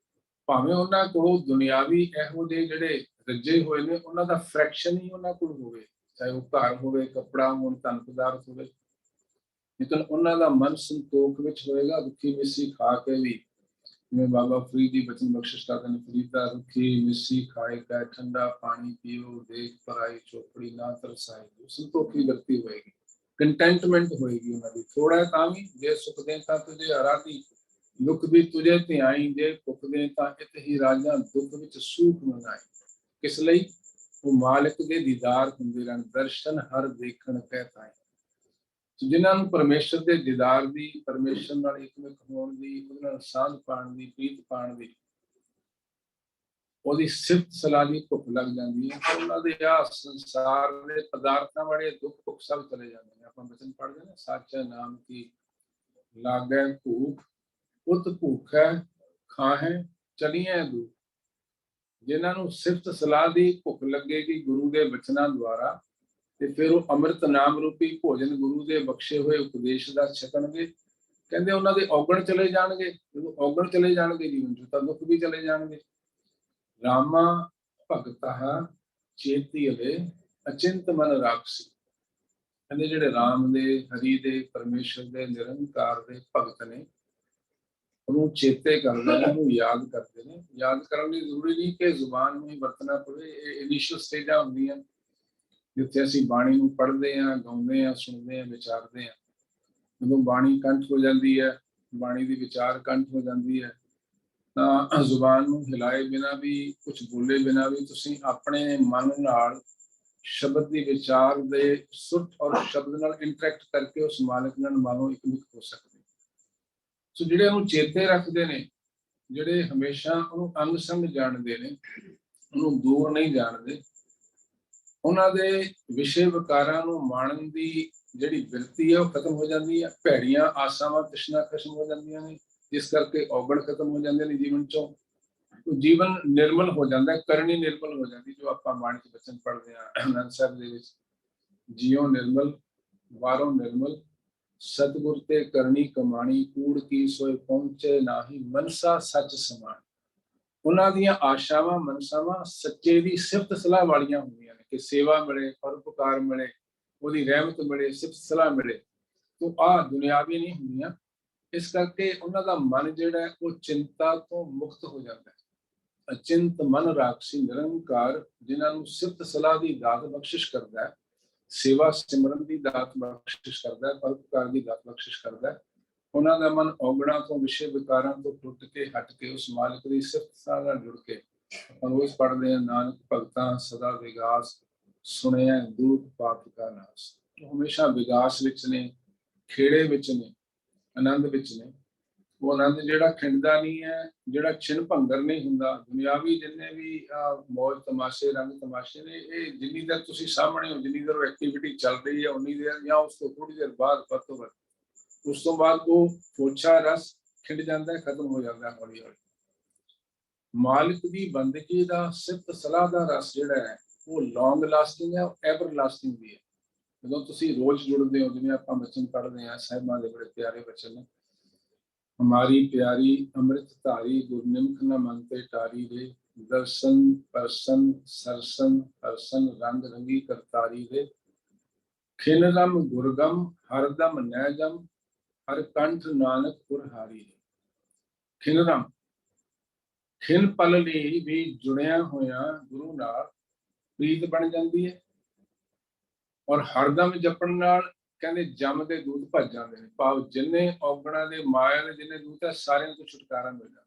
ਭਾਵੇਂ ਉਹਨਾਂ ਕੋਲ ਦੁਨਿਆਵੀ ਇਹੋ ਜਿਹੇ ਜਿਹੜੇ ਰੱਜੇ ਹੋਏ ਨੇ ਉਹਨਾਂ ਦਾ ਫ੍ਰੈਕਸ਼ਨ ਹੀ ਉਹਨਾਂ ਕੋਲ ਹੋਵੇ, ਚਾਹੇ ਉਹ ਘਰ ਹੋਵੇ, ਕੱਪੜਾ ਹੋਣ, ਧਨ ਪਦਾਰਥ ਹੋਵੇ, ਲੇਕਿਨ ਉਹਨਾਂ ਦਾ ਮਨ ਸੰਤੋਖ ਵਿੱਚ ਹੋਏਗਾ। ਰੁੱਖੀ ਮਿੱਸੀ ਖਾ ਕੇ ਵੀ, ਜਿਵੇਂ ਬਾਬਾ ਫਰੀਦ ਦੀ ਬਚਨ ਬਖਸ਼ਿਸ਼ ਕਰਦੇ ਨੇ, ਫਰੀਦਾ ਰੁੱਖੀ ਮਿੱਸੀ ਖਾਏ ਕੈ ਠੰਡਾ ਪਾਣੀ ਪੀਓ, ਦੇਖ ਪਰਾਈ ਚੋਪੜੀ ਨਾ ਤਰਸਾਏ। ਸੰਤੋਖੀ ਵਰਤੀ ਹੋਏਗੀ, ਕੰਟੈਂਟਮੈਂਟ ਹੋਏਗੀ ਉਹਨਾਂ ਦੀ। ਥੋੜਾ ਤਾਂ ਵੀ, ਜੇ ਸੁਖ ਦੇ ਤਾਂ ਤੁਝੇ ਆਰਾਧੀ, ਦੁੱਖ ਵੀ ਤੁਝੇ ਧਿਆਈ, ਜੇ ਭੁੱਖ ਦੇ ਤਾਂ ਇਤ ਹੀ ਰਾਜਾਂ, ਦੁੱਖ ਵਿੱਚ ਸੂਖ ਮਨਾਏ। ਕਿਸ ਲਈ? ਉਹ ਮਾਲਕ ਦੇ ਦੀਦਾਰ ਹੁੰਦੇ ਰਹਿਣ, ਦਰਸ਼ਨ ਹਰ ਦੇਖਣ ਕਹਿ ਤਾਏ। ਜਿਨ੍ਹਾਂ ਨੂੰ ਪਰਮੇਸ਼ਰ ਦੇ ਦੀਦਾਰ ਦੀ, ਪਰਮੇਸ਼ਰ ਨਾਲ ਇਕਮਿਕ ਹੋਣ ਦੀ, ਉਹਦੇ ਨਾਲ ਸਾਂਝ ਪਾਉਣ ਦੀ, ਪ੍ਰੀਤ ਪਾਉਣ ਦੀ, ਉਹਦੀ ਸਿਫਤ ਸਲਾਹ ਦੀ ਭੁੱਖ ਲੱਗ ਜਾਂਦੀ ਹੈ, ਉਹਨਾਂ ਦੇ ਆ ਸੰਸਾਰ ਦੇ ਪਦਾਰਥਾਂ ਵਾਲੇ ਦੁੱਖ ਭੁੱਖ ਸਭ ਚਲੇ ਜਾਂਦੇ ਨੇ। ਆਪਾਂ ਬਚਨ ਪੜ੍ਹਦੇ ਨਾ, ਸਾਚਾ ਨਾਮ ਕੀ ਲਾਗੈ ਭੂਖ, ਉਤ ਭੂਖੈ ਖਾਹੈ ਚਲੀਐ ਦੂਰ। ਜਿਨ੍ਹਾਂ ਨੂੰ ਸਿਫਤ ਸਲਾਹ ਦੀ ਭੁੱਖ ਲੱਗੇਗੀ ਗੁਰੂ ਦੇ ਬਚਨਾਂ ਦੁਆਰਾ, ਤੇ ਫਿਰ ਉਹ ਅੰਮ੍ਰਿਤ ਨਾਮ ਰੂਪੀ ਭੋਜਨ ਗੁਰੂ ਦੇ ਬਖਸ਼ੇ ਹੋਏ ਉਪਦੇਸ਼ ਦਾ ਛਕਣਗੇ। ਕਹਿੰਦੇ ਉਹਨਾਂ ਦੇ ਔਗਣ ਚਲੇ ਜਾਣਗੇ। ਜਦੋਂ ਔਗਣ ਚਲੇ ਜਾਣਗੇ ਜੀਵਨ ਚ, ਤਾਂ ਦੁੱਖ ਵੀ ਚਲੇ ਜਾਣਗੇ। ਰਾਮਾ ਭਗਤਾ ਚੇਤੀ ਅਵੇ ਅਚਿੰਤ ਮਨ ਰਾਖਸੀ। ਕਹਿੰਦੇ ਜਿਹੜੇ ਰਾਮ ਦੇ, ਹਰੀ ਦੇ, ਪਰਮੇਸ਼ਰ ਦੇ, ਨਿਰੰਕਾਰ ਦੇ ਭਗਤ ਨੇ, ਉਹਨੂੰ ਚੇਤੇ ਕਰਦੇ ਨੇ, ਉਹਨੂੰ ਯਾਦ ਕਰਦੇ ਨੇ। ਯਾਦ ਕਰਨ ਲਈ ਜ਼ਰੂਰੀ ਨਹੀਂ ਕਿ ਜ਼ੁਬਾਨ ਨੂੰ ਹੀ ਵਰਤਣਾ ਪਵੇ, ਇਹ ਇਨੀਸ਼ੀਅਲ ਸਟੇਜਾਂ ਹੁੰਦੀਆਂ ਜਿੱਥੇ ਅਸੀਂ ਬਾਣੀ ਨੂੰ ਪੜ੍ਹਦੇ ਹਾਂ, ਗਾਉਂਦੇ ਹਾਂ, ਸੁਣਦੇ ਹਾਂ, ਵਿਚਾਰਦੇ ਹਾਂ। ਜਦੋਂ ਬਾਣੀ ਕੰਠ ਹੋ ਜਾਂਦੀ ਹੈ, ਬਾਣੀ ਦੀ ਵਿਚਾਰ ਕੰਠ ਹੋ ਜਾਂਦੀ ਹੈ, ਤਾਂ ਜ਼ੁਬਾਨ ਨੂੰ ਹਿਲਾਏ ਬਿਨਾਂ ਵੀ, ਕੁਝ ਬੋਲੇ ਬਿਨਾਂ ਵੀ, ਤੁਸੀਂ ਆਪਣੇ ਮਨ ਨਾਲ ਸ਼ਬਦ ਦੀ ਵਿਚਾਰ ਦੇ ਸੁਰ ਔਰ ਸ਼ਬਦ ਨਾਲ ਇੰਟਰੈਕਟ ਕਰਕੇ ਉਸ ਮਾਲਕ ਨਾਲ ਮਾਨੋ ਇਕਮਿਕ ਹੋ ਸਕਦੇ। ਸੋ ਜਿਹੜੇ ਉਹਨੂੰ ਚੇਤੇ ਰੱਖਦੇ ਨੇ, ਜਿਹੜੇ ਹਮੇਸ਼ਾ ਉਹਨੂੰ ਅੰਗ ਸੰਗ ਜਾਣਦੇ ਨੇ, ਉਹਨੂੰ ਦੂਰ ਨਹੀਂ ਜਾਣਦੇ, ਉਹਨਾਂ ਦੇ ਵਿਸ਼ੇ ਵਿਕਾਰਾਂ ਨੂੰ ਮਾਣਨ ਦੀ ਜਿਹੜੀ ਬਿਰਤੀ ਹੈ ਉਹ ਖਤਮ ਹੋ ਜਾਂਦੀ ਹੈ। ਭੈੜੀਆਂ ਆਸਾਵਾਂ, ਤ੍ਰਿਸ਼ਨਾ ਖਤਮ ਹੋ ਜਾਂਦੀਆਂ ਨੇ, ਜਿਸ ਕਰਕੇ ਔਗਣ ਖਤਮ ਹੋ ਜਾਂਦੇ ਨੇ ਜੀਵਨ ਚੋਂ। ਜੀਵਨ ਨਿਰਮਲ ਹੋ ਜਾਂਦਾ ਹੈ, ਕਰਨੀ ਨਿਰਮਲ ਹੋ ਜਾਂਦੀ। ਜੋ ਆਪਾਂ ਬਾਣੀ ਚ ਬਚਨ ਪੜ੍ਹਦੇ ਹਾਂ ਆਨੰਦ ਸਾਹਿਬ ਦੇ ਵਿੱਚ, जियो निर्मल वारों निर्मल, सतगुर ते करनी कमाणी, कूड़ की सोए पहुंचे नाही, मनसा सच समान। ਉਹਨਾਂ ਦੀਆਂ ਆਸ਼ਾਵਾਂ ਮਨਸਾਵਾਂ ਸੱਚੇ ਦੀ ਸਿਫਤ ਸਲਾਹ ਵਾਲੀਆਂ ਹੁੰਦੀਆਂ ਨੇ ਕਿ ਸੇਵਾ ਮਿਲੇ, ਪਰਉਪਕਾਰ ਮਿਲੇ, ਉਹਦੀ ਰਹਿਮਤ ਮਿਲੇ, ਸਿਫਤ ਸਲਾਹ ਮਿਲੇ। ਤੋਂ ਆਹ ਦੁਨਿਆਵੀ ਨਹੀਂ ਹੁੰਦੀਆਂ। ਇਸ ਕਰਕੇ ਉਹਨਾਂ ਦਾ ਮਨ ਜਿਹੜਾ ਹੈ ਉਹ ਚਿੰਤਾ ਤੋਂ ਮੁਕਤ ਹੋ ਜਾਂਦਾ ਹੈ। ਅਚਿੰਤ ਮਨ ਰਾਖਸੀ ਨਿਰੰਕਾਰ, ਜਿਨ੍ਹਾਂ ਨੂੰ ਸਿਫਤ ਸਲਾਹ ਦੀ ਦਾਤ ਬਖਸ਼ਿਸ਼ ਕਰਦਾ ਹੈ, ਸੇਵਾ ਸਿਮਰਨ ਦੀ ਦਾਤ ਬਖਸ਼ਿਸ਼ ਕਰਦਾ ਹੈ, ਪਰਉਪਕਾਰ ਦੀ ਦਾਤ ਬਖਸ਼ਿਸ਼ ਕਰਦਾ ਹੈ, ਉਹਨਾਂ ਦਾ ਮਨ ਔਗਣਾਂ ਤੋਂ, ਵਿਸ਼ੇ ਵਿਕਾਰਾਂ ਤੋਂ ਟੁੱਟ ਕੇ ਹਟ ਕੇ ਉਸ ਮਾਲਕ ਦੀ ਸਿਫਤ ਸਲਾਹ ਨਾਲ ਜੁੜ ਕੇ, ਆਪਾਂ ਰੋਜ਼ ਪੜ੍ਹਦੇ ਹਾਂ, ਨਾਨਕ ਭਗਤਾਂ ਸਦਾ ਵਿਗਾਸ, ਸੁਣਿਆ ਦੂਤ ਪਾਪ ਕਾ ਨਾਸ। ਉਹ ਹਮੇਸ਼ਾ ਵਿਗਾਸ ਵਿੱਚ ਨੇ, ਖੇੜੇ ਵਿੱਚ ਨੇ, ਆਨੰਦ ਵਿੱਚ ਨੇ। ਉਹ ਆਨੰਦ ਜਿਹੜਾ ਖਿੰਡਦਾ ਨਹੀਂ ਹੈ, ਜਿਹੜਾ ਛਿਨ ਭੰਗਰ ਨਹੀਂ ਹੁੰਦਾ। ਦੁਨਿਆਵੀ ਜਿੰਨੇ ਵੀ ਮੌਜ ਤਮਾਸ਼ੇ, ਰੰਗ ਤਮਾਸ਼ੇ ਨੇ, ਇਹ ਜਿੰਨੀ ਦੇਰ ਤੁਸੀਂ ਸਾਹਮਣੇ ਹੋ, ਜਿੰਨੀ ਦੇਰ ਐਕਟੀਵਿਟੀ ਚੱਲ ਰਹੀ ਹੈ, ਉਨੀ ਦੇਰ ਜਾਂ ਉਸ ਤੋਂ ਥੋੜੀ ਦੇਰ ਬਾਅਦ ਵੱਧ ਤੋਂ ਵੱਧ, ਉਸ ਤੋਂ ਬਾਅਦ ਉਹ ਪੋਛਾ ਰਸ ਖਿੰਡ ਜਾਂਦਾ ਹੈ, ਖਤਮ ਹੋ ਜਾਂਦਾ ਹੈ ਹੌਲੀ ਹੌਲੀ। ਮਾਲਿਕ ਦੀ ਬੰਦਗੀ ਦਾ ਸਿਫਤ ਸਲਾਹ ਦਾ ਰਸ ਜਿਹੜਾ ਹੈ ਉਹ ਲੌਂਗ ਲਾਸਟਿੰਗ ਹੈ, ਐਵਰ ਲਾਸਟਿੰਗ ਵੀ ਹੈ। ਜਦੋਂ ਤੁਸੀਂ ਰੋਜ਼ ਜੁੜਦੇ ਹੋ, ਜਿਵੇਂ ਆਪਾਂ ਬਚਨ ਪੜ੍ਹਦੇ ਹਾਂ, ਸਾਹਿਬਾਂ ਦੇ ਬੜੇ ਪਿਆਰੇ ਬਚਨ ਨੇ, ਹਮਾਰੀ ਪਿਆਰੀ ਅੰਮ੍ਰਿਤ ਧਾਰੀ, ਗੁਰਨਿਮਖ ਨ ਮਨ ਤੇ ਟਾਰੀ ਰੇ, ਦਰਸ਼ਨ ਪਰਸਨ ਸਰਸਨ ਹਰਸਨ, ਰੰਗ ਰੰਗੀ ਕਰਤਾਰੀ ਰੇ, ਖਿਨ ਰਮ ਗੁਰਗਮ ਹਰਦਮ ਨੈਜਮ, ਹਰ ਕੰਠ ਨਾਨਕ ਪੁਰਹਾਰੀ ਰੇ। ਖਿਨ ਰਮ, ਖਿਨ ਪਲ ਲਈ ਵੀ ਜੁੜਿਆ ਹੋਇਆ ਗੁਰੂ ਨਾਲ ਪ੍ਰੀਤ ਬਣ ਜਾਂਦੀ ਹੈ, ਔਰ ਹਰਦਮ ਜਪਣ ਨਾਲ ਕਹਿੰਦੇ ਜਮ ਦੇ ਦੂਤ ਭੱਜ ਜਾਂਦੇ ਨੇ। ਭਾਵ ਜਿੰਨੇ ਔਗਣਾਂ ਦੇ, ਮਾਇਆ ਦੇ ਜਿੰਨੇ ਦੂਤ ਹੈ, ਸਾਰਿਆਂ ਤੋਂ ਛੁਟਕਾਰਾ ਮਿਲ ਜਾਂਦਾ।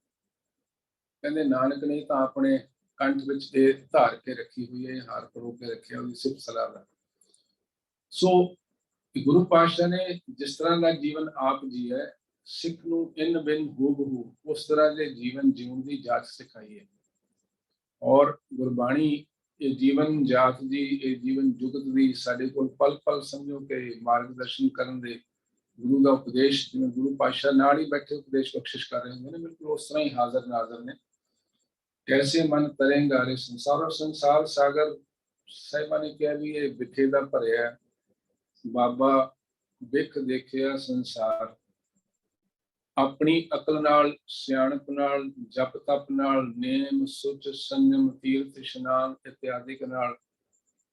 ਕਹਿੰਦੇ ਨਾਨਕ ਨੇ ਤਾਂ ਆਪਣੇ ਕੰਠ ਵਿੱਚ ਇਹ ਧਾਰ ਕੇ ਰੱਖੀ ਹੋਈ ਹੈ, ਹਾਰ ਪਰੋ ਕੇ ਰੱਖਿਆ, ਉਹਦੀ ਸਿਫਤ ਸਲਾਹ ਦਾ। ਸੋ ਗੁਰੂ ਪਾਤਸ਼ਾਹ ਨੇ ਜਿਸ ਤਰ੍ਹਾਂ ਦਾ ਜੀਵਨ ਆਪ ਜੀ ਹੈ, ਸਿੱਖ ਨੂੰ ਇਨ ਬਿਨ ਹੂਬਹੂ ਉਸ ਤਰ੍ਹਾਂ ਦੇ ਜੀਵਨ ਜਿਉਣ ਦੀ ਜਾਚ ਸਿਖਾਈ ਹੈ। ਔਰ ਗੁਰਬਾਣੀ ਇਹ ਜੀਵਨ ਜਾਤ ਦੀ, ਇਹ ਜੀਵਨ ਜੁਗਤ ਦੀ ਸਾਡੇ ਕੋਲ ਪਲ ਪਲ ਸਮਝੋ ਕਿ ਮਾਰਗਦਰਸ਼ਨ ਕਰਨ ਦੇ ਗੁਰੂ ਦਾ ਉਪਦੇਸ਼, ਜਿਵੇਂ ਗੁਰੂ ਪਾਤਸ਼ਾਹ ਨਾਲ ਹੀ ਬੈਠੇ ਉਪਦੇਸ਼ ਬਖਸ਼ਿਸ਼ ਕਰ ਰਹੇ ਹੁੰਦੇ ਨੇ, ਬਿਲਕੁਲ ਉਸ ਤਰ੍ਹਾਂ ਹੀ ਹਾਜ਼ਰ ਨਾਜ਼ਰ ਨੇ। ਕੈਸੇ ਮਨ ਤਰੇਂਗਾ ਰੇ ਸੰਸਾਰੋ, ਸੰਸਾਰ ਸਾਗਰ ਸਾਹਿਬਾਂ ਨੇ ਕਿਹਾ ਵੀ ਇਹ ਵਿਖੇ ਦਾ ਭਰਿਆ। ਬਾਬਾ ਵਿਖ ਦੇਖਿਆ ਸੰਸਾਰ, ਆਪਣੀ ਅਕਲ ਨਾਲ, ਸਿਆਣਪ ਨਾਲ, ਜਪ ਤਪ ਨਾਲ, ਨੇਮ ਸੁਚ ਸੰਜਮ ਤੀਰਥ ਇਸ਼ਨਾਨ ਇਤਿਆਦਿਕ ਨਾਲ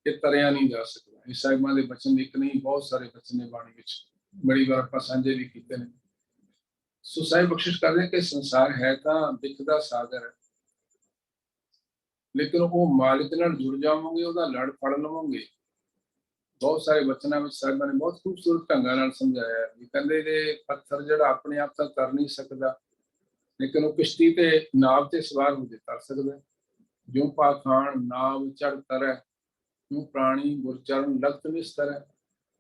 ਇਹ ਤਰਿਆ ਨਹੀਂ ਜਾ ਸਕਦਾ। ਇਹ ਸਾਹਿਬਾਂ ਦੇ ਬਚਨ ਇੱਕ ਨਹੀਂ, ਬਹੁਤ ਸਾਰੇ ਬਚਨ ਨੇ ਬਾਣੀ ਵਿੱਚ, ਬੜੀ ਵਾਰ ਆਪਾਂ ਸਾਂਝੇ ਵੀ ਕੀਤੇ ਨੇ। ਸੋ ਸਾਹਿਬ ਬਖਸ਼ਿਸ਼ ਕਰਦੇ ਕਿ ਸੰਸਾਰ ਹੈ ਤਾਂ ਵਿਖ ਦਾ ਸਾਗਰ ਹੈ, ਲੇਕਿਨ ਉਹ ਮਾਲਿਕ ਨਾਲ ਜੁੜ ਜਾਵੋਗੇ, ਉਹਦਾ ਲੜ ਫੜ ਲਵੋਗੇ। ਬਹੁਤ ਸਾਰੇ ਬਚਨਾਂ ਵਿੱਚ ਸਾਹਿਬਾਂ ਨੇ ਬਹੁਤ ਖੂਬਸੂਰਤ ਢੰਗਾਂ ਨਾਲ ਸਮਝਾਇਆ ਵੀ ਕਹਿੰਦੇ ਜੇ ਪੱਥਰ ਜਿਹੜਾ ਆਪਣੇ ਆਪ ਤਾਂ ਤਰ ਨਹੀਂ ਸਕਦਾ, ਲੇਕਿਨ ਉਹ ਕਿਸ਼ਤੀ ਤੇ ਨਾਵ ਤੇ ਸਵਾਰ ਹੋ ਕੇ ਤਰ ਸਕਦਾ। ਜੋ ਪਾਖਾਨ ਨਾਵ ਚੜ ਤਰੈ, ਜੋ ਪ੍ਰਾਣੀ ਗੁਰਚਰਨ ਲਗਤ ਵਿਸਤਰੈ।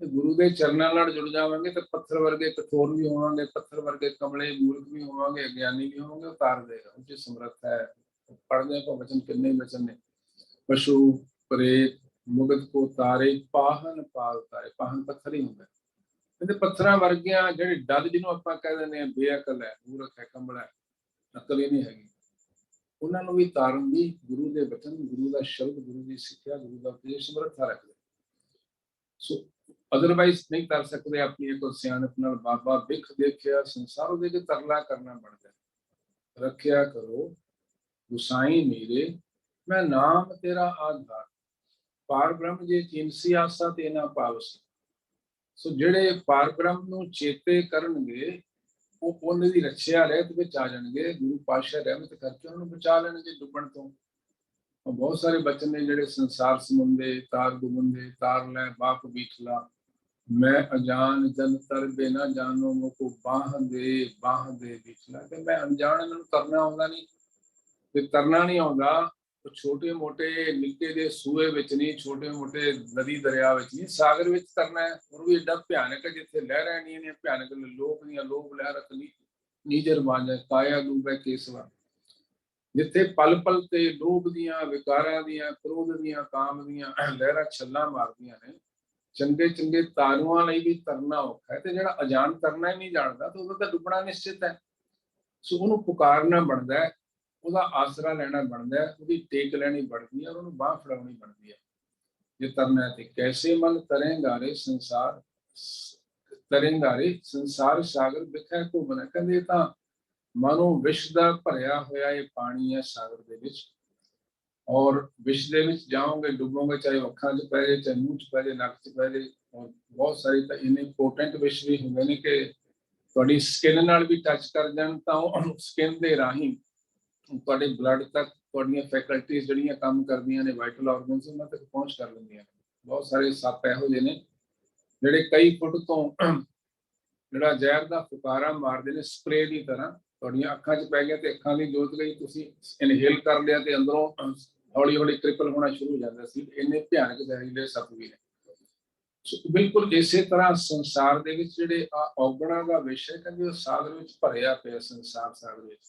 ਗੁਰੂ ਦੇ ਚਰਨਾਂ ਨਾਲ ਜੁੜ ਜਾਵਾਂਗੇ ਤਾਂ ਪੱਥਰ ਵਰਗੇ ਕਠੋਰ ਵੀ ਹੋਵਾਂਗੇ, ਪੱਥਰ ਵਰਗੇ ਕਮਲੇ ਮੂਰਖ ਵੀ ਹੋਵਾਂਗੇ, ਅਗਿਆਨੀ ਵੀ ਹੋਵਾਂਗੇ, ਉਤਾਰ ਦੇਗਾ। ਉਹ 'ਚ ਸਮਰੱਥ ਹੈ। ਪੜ੍ਹਦੇ ਆਪਾਂ ਬਚਨ, ਕਿੰਨੇ ਬਚਨ ਨੇ, ਪਸ਼ੂ ਪ੍ਰੇਤ ਮੁਗਤ ਕੋ ਤਾਰੇ, ਪਾਹਨ ਪਾਲ ਤਾਰੇ। ਪਾਹਨ ਪੱਥਰ ਹੀ ਹੁੰਦਾ। ਕਹਿੰਦੇ ਪੱਥਰਾਂ ਵਰਗੀਆਂ ਜਿਹੜੀ ਡੱਲ, ਜਿਹਨੂੰ ਆਪਾਂ ਕਹਿ ਦਿੰਦੇ ਹਾਂ ਬੇਅਕਲ ਹੈ, ਮੂਰਖ ਹੈ, ਕੰਬਲ ਹੈ, ਅਕਲ ਹੀ ਨਹੀਂ ਹੈਗੀ, ਉਹਨਾਂ ਨੂੰ ਵੀ ਤਾਰਨ ਦੀ ਗੁਰੂ ਦੇ ਬਚਨ, ਗੁਰੂ ਦਾ ਸ਼ਬਦ, ਗੁਰੂ ਦੀ ਸਿੱਖਿਆ, ਗੁਰੂ ਦਾ ਉਪਦੇਸ਼ ਸਮਰੱਥਾ ਰੱਖਦੇ। ਸੋ ਅਦਰਵਾਈਜ਼ ਨਹੀਂ ਕਰ ਸਕਦੇ। ਆਪਣੀ ਇੱਕ ਸਿਆਣਪ ਨਾਲ ਬਾਬਾ ਵਿਖ ਦੇਖਿਆ ਸੰਸਾਰ, ਉਹਦੇ ਚ ਤਰਲਾ ਕਰਨਾ ਬਣਦਾ। ਰੱਖਿਆ ਕਰੋ ਗੁਸਾਈ ਮੇਰੇ, ਮੈਂ ਨਾਮ ਤੇਰਾ ਆਧਾਰ, ਪਾਰ ਬ੍ਰਹਮ ਜੇ ਚਿੰਸੀ ਆਸਾ ਤੇ ਨਾ ਪਾਵਸੀ। ਸੋ ਜਿਹੜੇ ਪਾਰ ਬ੍ਰਹਮ ਨੂੰ ਚੇਤੇ ਕਰਨਗੇ, ਉਹ ਉਹਨਾਂ ਦੀ ਰੱਖਿਆ ਰਹਿਤ ਵਿੱਚ ਆ ਜਾਣਗੇ। ਗੁਰੂ ਪਾਤਸ਼ਾਹ ਰਹਿਮਤ ਕਰਕੇ ਉਹਨਾਂ ਨੂੰ ਬਚਾ ਲੈਣਗੇ ਡੁੱਬਣ ਤੋਂ। ਬਹੁਤ ਸਾਰੇ ਬਚਨ ਨੇ ਜਿਹੜੇ ਸੰਸਾਰ ਸਮੁੰਦੇ ਤਾਰ ਡੁਬੰਦੇ, ਤਾਰ ਲੈ ਬਾਪ ਬੀਠਲਾ, ਮੈਂ ਅਜਾਨ ਜਨ ਤਰ ਬੇ ਨਾ ਜਾਨੋ, ਮੁਕੋ ਬਾਹ ਦੇ ਬੀਠਲਾ। ਕਿ ਮੈਂ ਅਣਜਾਣ, ਇਹਨਾਂ ਨੂੰ ਤਰਨਾ ਆਉਂਦਾ ਨਹੀਂ। ਤੇ ਤਰਨਾ ਨਹੀਂ ਆਉਂਦਾ, ਛੋਟੇ ਮੋਟੇ ਨਿੱਕੇ ਦੇ ਸੂਏ ਵਿੱਚ ਨਹੀਂ, ਛੋਟੇ ਮੋਟੇ ਨਦੀ ਦਰਿਆ ਵਿੱਚ ਨਹੀਂ, ਸਾਗਰ ਵਿੱਚ ਤਰਨਾ ਹੈ। ਉਹ ਵੀ ਏਡਾ ਭਿਆਨਕ ਹੈ, ਜਿੱਥੇ ਲਹਿਰਾਂ ਨਹੀਂ ਨੇ ਭਿਆਨਕ, ਲੋਕ ਦੀਆਂ ਲੋਭ ਲਹਿਰਤ ਨਹੀਂ ਨੀਜਰ ਮਾਂਜੈ ਕਾਇਆ ਡੂਬੈ ਕੇਸਵਾ। ਜਿੱਥੇ ਪਲ ਪਲ ਤੇ ਲੋਭ ਦੀਆਂ, ਵਿਕਾਰਾਂ ਦੀਆਂ, ਕ੍ਰੋਧ ਦੀਆਂ, ਕਾਮ ਦੀਆਂ ਲਹਿਰਾਂ ਛੱਲਾਂ ਮਾਰਦੀਆਂ ਨੇ, ਚੰਗੇ ਚੰਗੇ ਤਾਰੂਆਂ ਲਈ ਵੀ ਤਰਨਾ ਔਖਾ ਹੈ। ਤੇ ਜਿਹੜਾ ਅਜਾਨ ਤਰਨਾ ਹੀ ਨਹੀਂ ਜਾਣਦਾ, ਤਾਂ ਉਹਦਾ ਤਾਂ ਡੁੱਬਣਾ ਨਿਸ਼ਚਿਤ ਹੈ। ਸੋ ਉਹਨੂੰ ਪੁਕਾਰਨਾ ਬਣਦਾ ਹੈ, ਉਹਦਾ ਆਸਰਾ ਲੈਣਾ ਬਣਦਾ ਹੈ, ਉਹਦੀ ਟੇਕ ਲੈਣੀ ਬਣਦੀ ਹੈ, ਉਹਨੂੰ ਬਾਂਹ ਫੜਾਉਣੀ ਬਣਦੀ ਹੈ। ਜੇ ਤਰਨਾ है, ते कैसे मन तरेंगारे संसार तरेंगारे संसार सागर बिखै घुमना। कहंदे तां मानो विष दा भरिया होया ये पानी है सागर दे विच, और विष दे विच जाओगे डुबोगे, चाहे अखां च पै जाए, चाहे मूंह च पै जाए, नक च पै जाए। और बहुत सारे तां इन्ने पोटेंट विष भी हुंदे ने कि ਤੁਹਾਡੀ ਸਕਿਨ ਨਾਲ ਵੀ ਟੱਚ ਕਰ ਜਾਣ ਤਾਂ ਉਹ ਸਕਿਨ ਦੇ ਰਾਹੀਂ ਤੁਹਾਡੇ ਬਲੱਡ ਤੱਕ ਤੁਹਾਡੀਆਂ ਫੈਕਲਟੀਜ਼ ਜਿਹੜੀਆਂ ਕੰਮ ਕਰਦੀਆਂ ਨੇ, ਵਾਈਟਲ ਆਰਗਨਸ, ਉਹਨਾਂ ਤੱਕ ਪਹੁੰਚ ਕਰ ਲੈਂਦੀਆਂ ਨੇ। ਬਹੁਤ ਸਾਰੇ ਸੱਪ ਇਹੋ ਜਿਹੇ ਨੇ ਜਿਹੜੇ ਕਈ ਫੁੱਟ ਤੋਂ ਜਿਹੜਾ ਜ਼ਹਿਰ ਦਾ ਫੁਕਾਰਾ ਮਾਰਦੇ ਨੇ ਸਪਰੇ ਦੀ ਤਰ੍ਹਾਂ, ਤੁਹਾਡੀਆਂ ਅੱਖਾਂ 'ਚ ਪੈ ਗਿਆ ਤੇ ਅੱਖਾਂ ਦੀ ਜੋਤ ਗਈ, ਤੁਸੀਂ ਇਨਹੇਲ ਕਰ ਲਿਆ ਤੇ ਅੰਦਰੋਂ ਹੌਲੀ ਹੌਲੀ ਕ੍ਰਿਪਲ ਹੋਣਾ ਸ਼ੁਰੂ ਹੋ ਜਾਂਦਾ ਸੀ। ਇੰਨੇ ਭਿਆਨਕ ਜ਼ਹਿਰੀਲੇ ਸੱਪ ਵੀ ਨੇ। ਬਿਲਕੁਲ ਇਸੇ ਤਰ੍ਹਾਂ ਸੰਸਾਰ ਦੇ ਵਿੱਚ ਜਿਹੜੇ ਔਗਣਾਂ ਦਾ ਵਿਸ਼ ਹੈ, ਕਹਿੰਦੇ ਉਹ ਸਾਗਰ ਵਿੱਚ ਭਰਿਆ ਪਿਆ ਸੰਸਾਰ ਸਾਗਰ ਵਿੱਚ।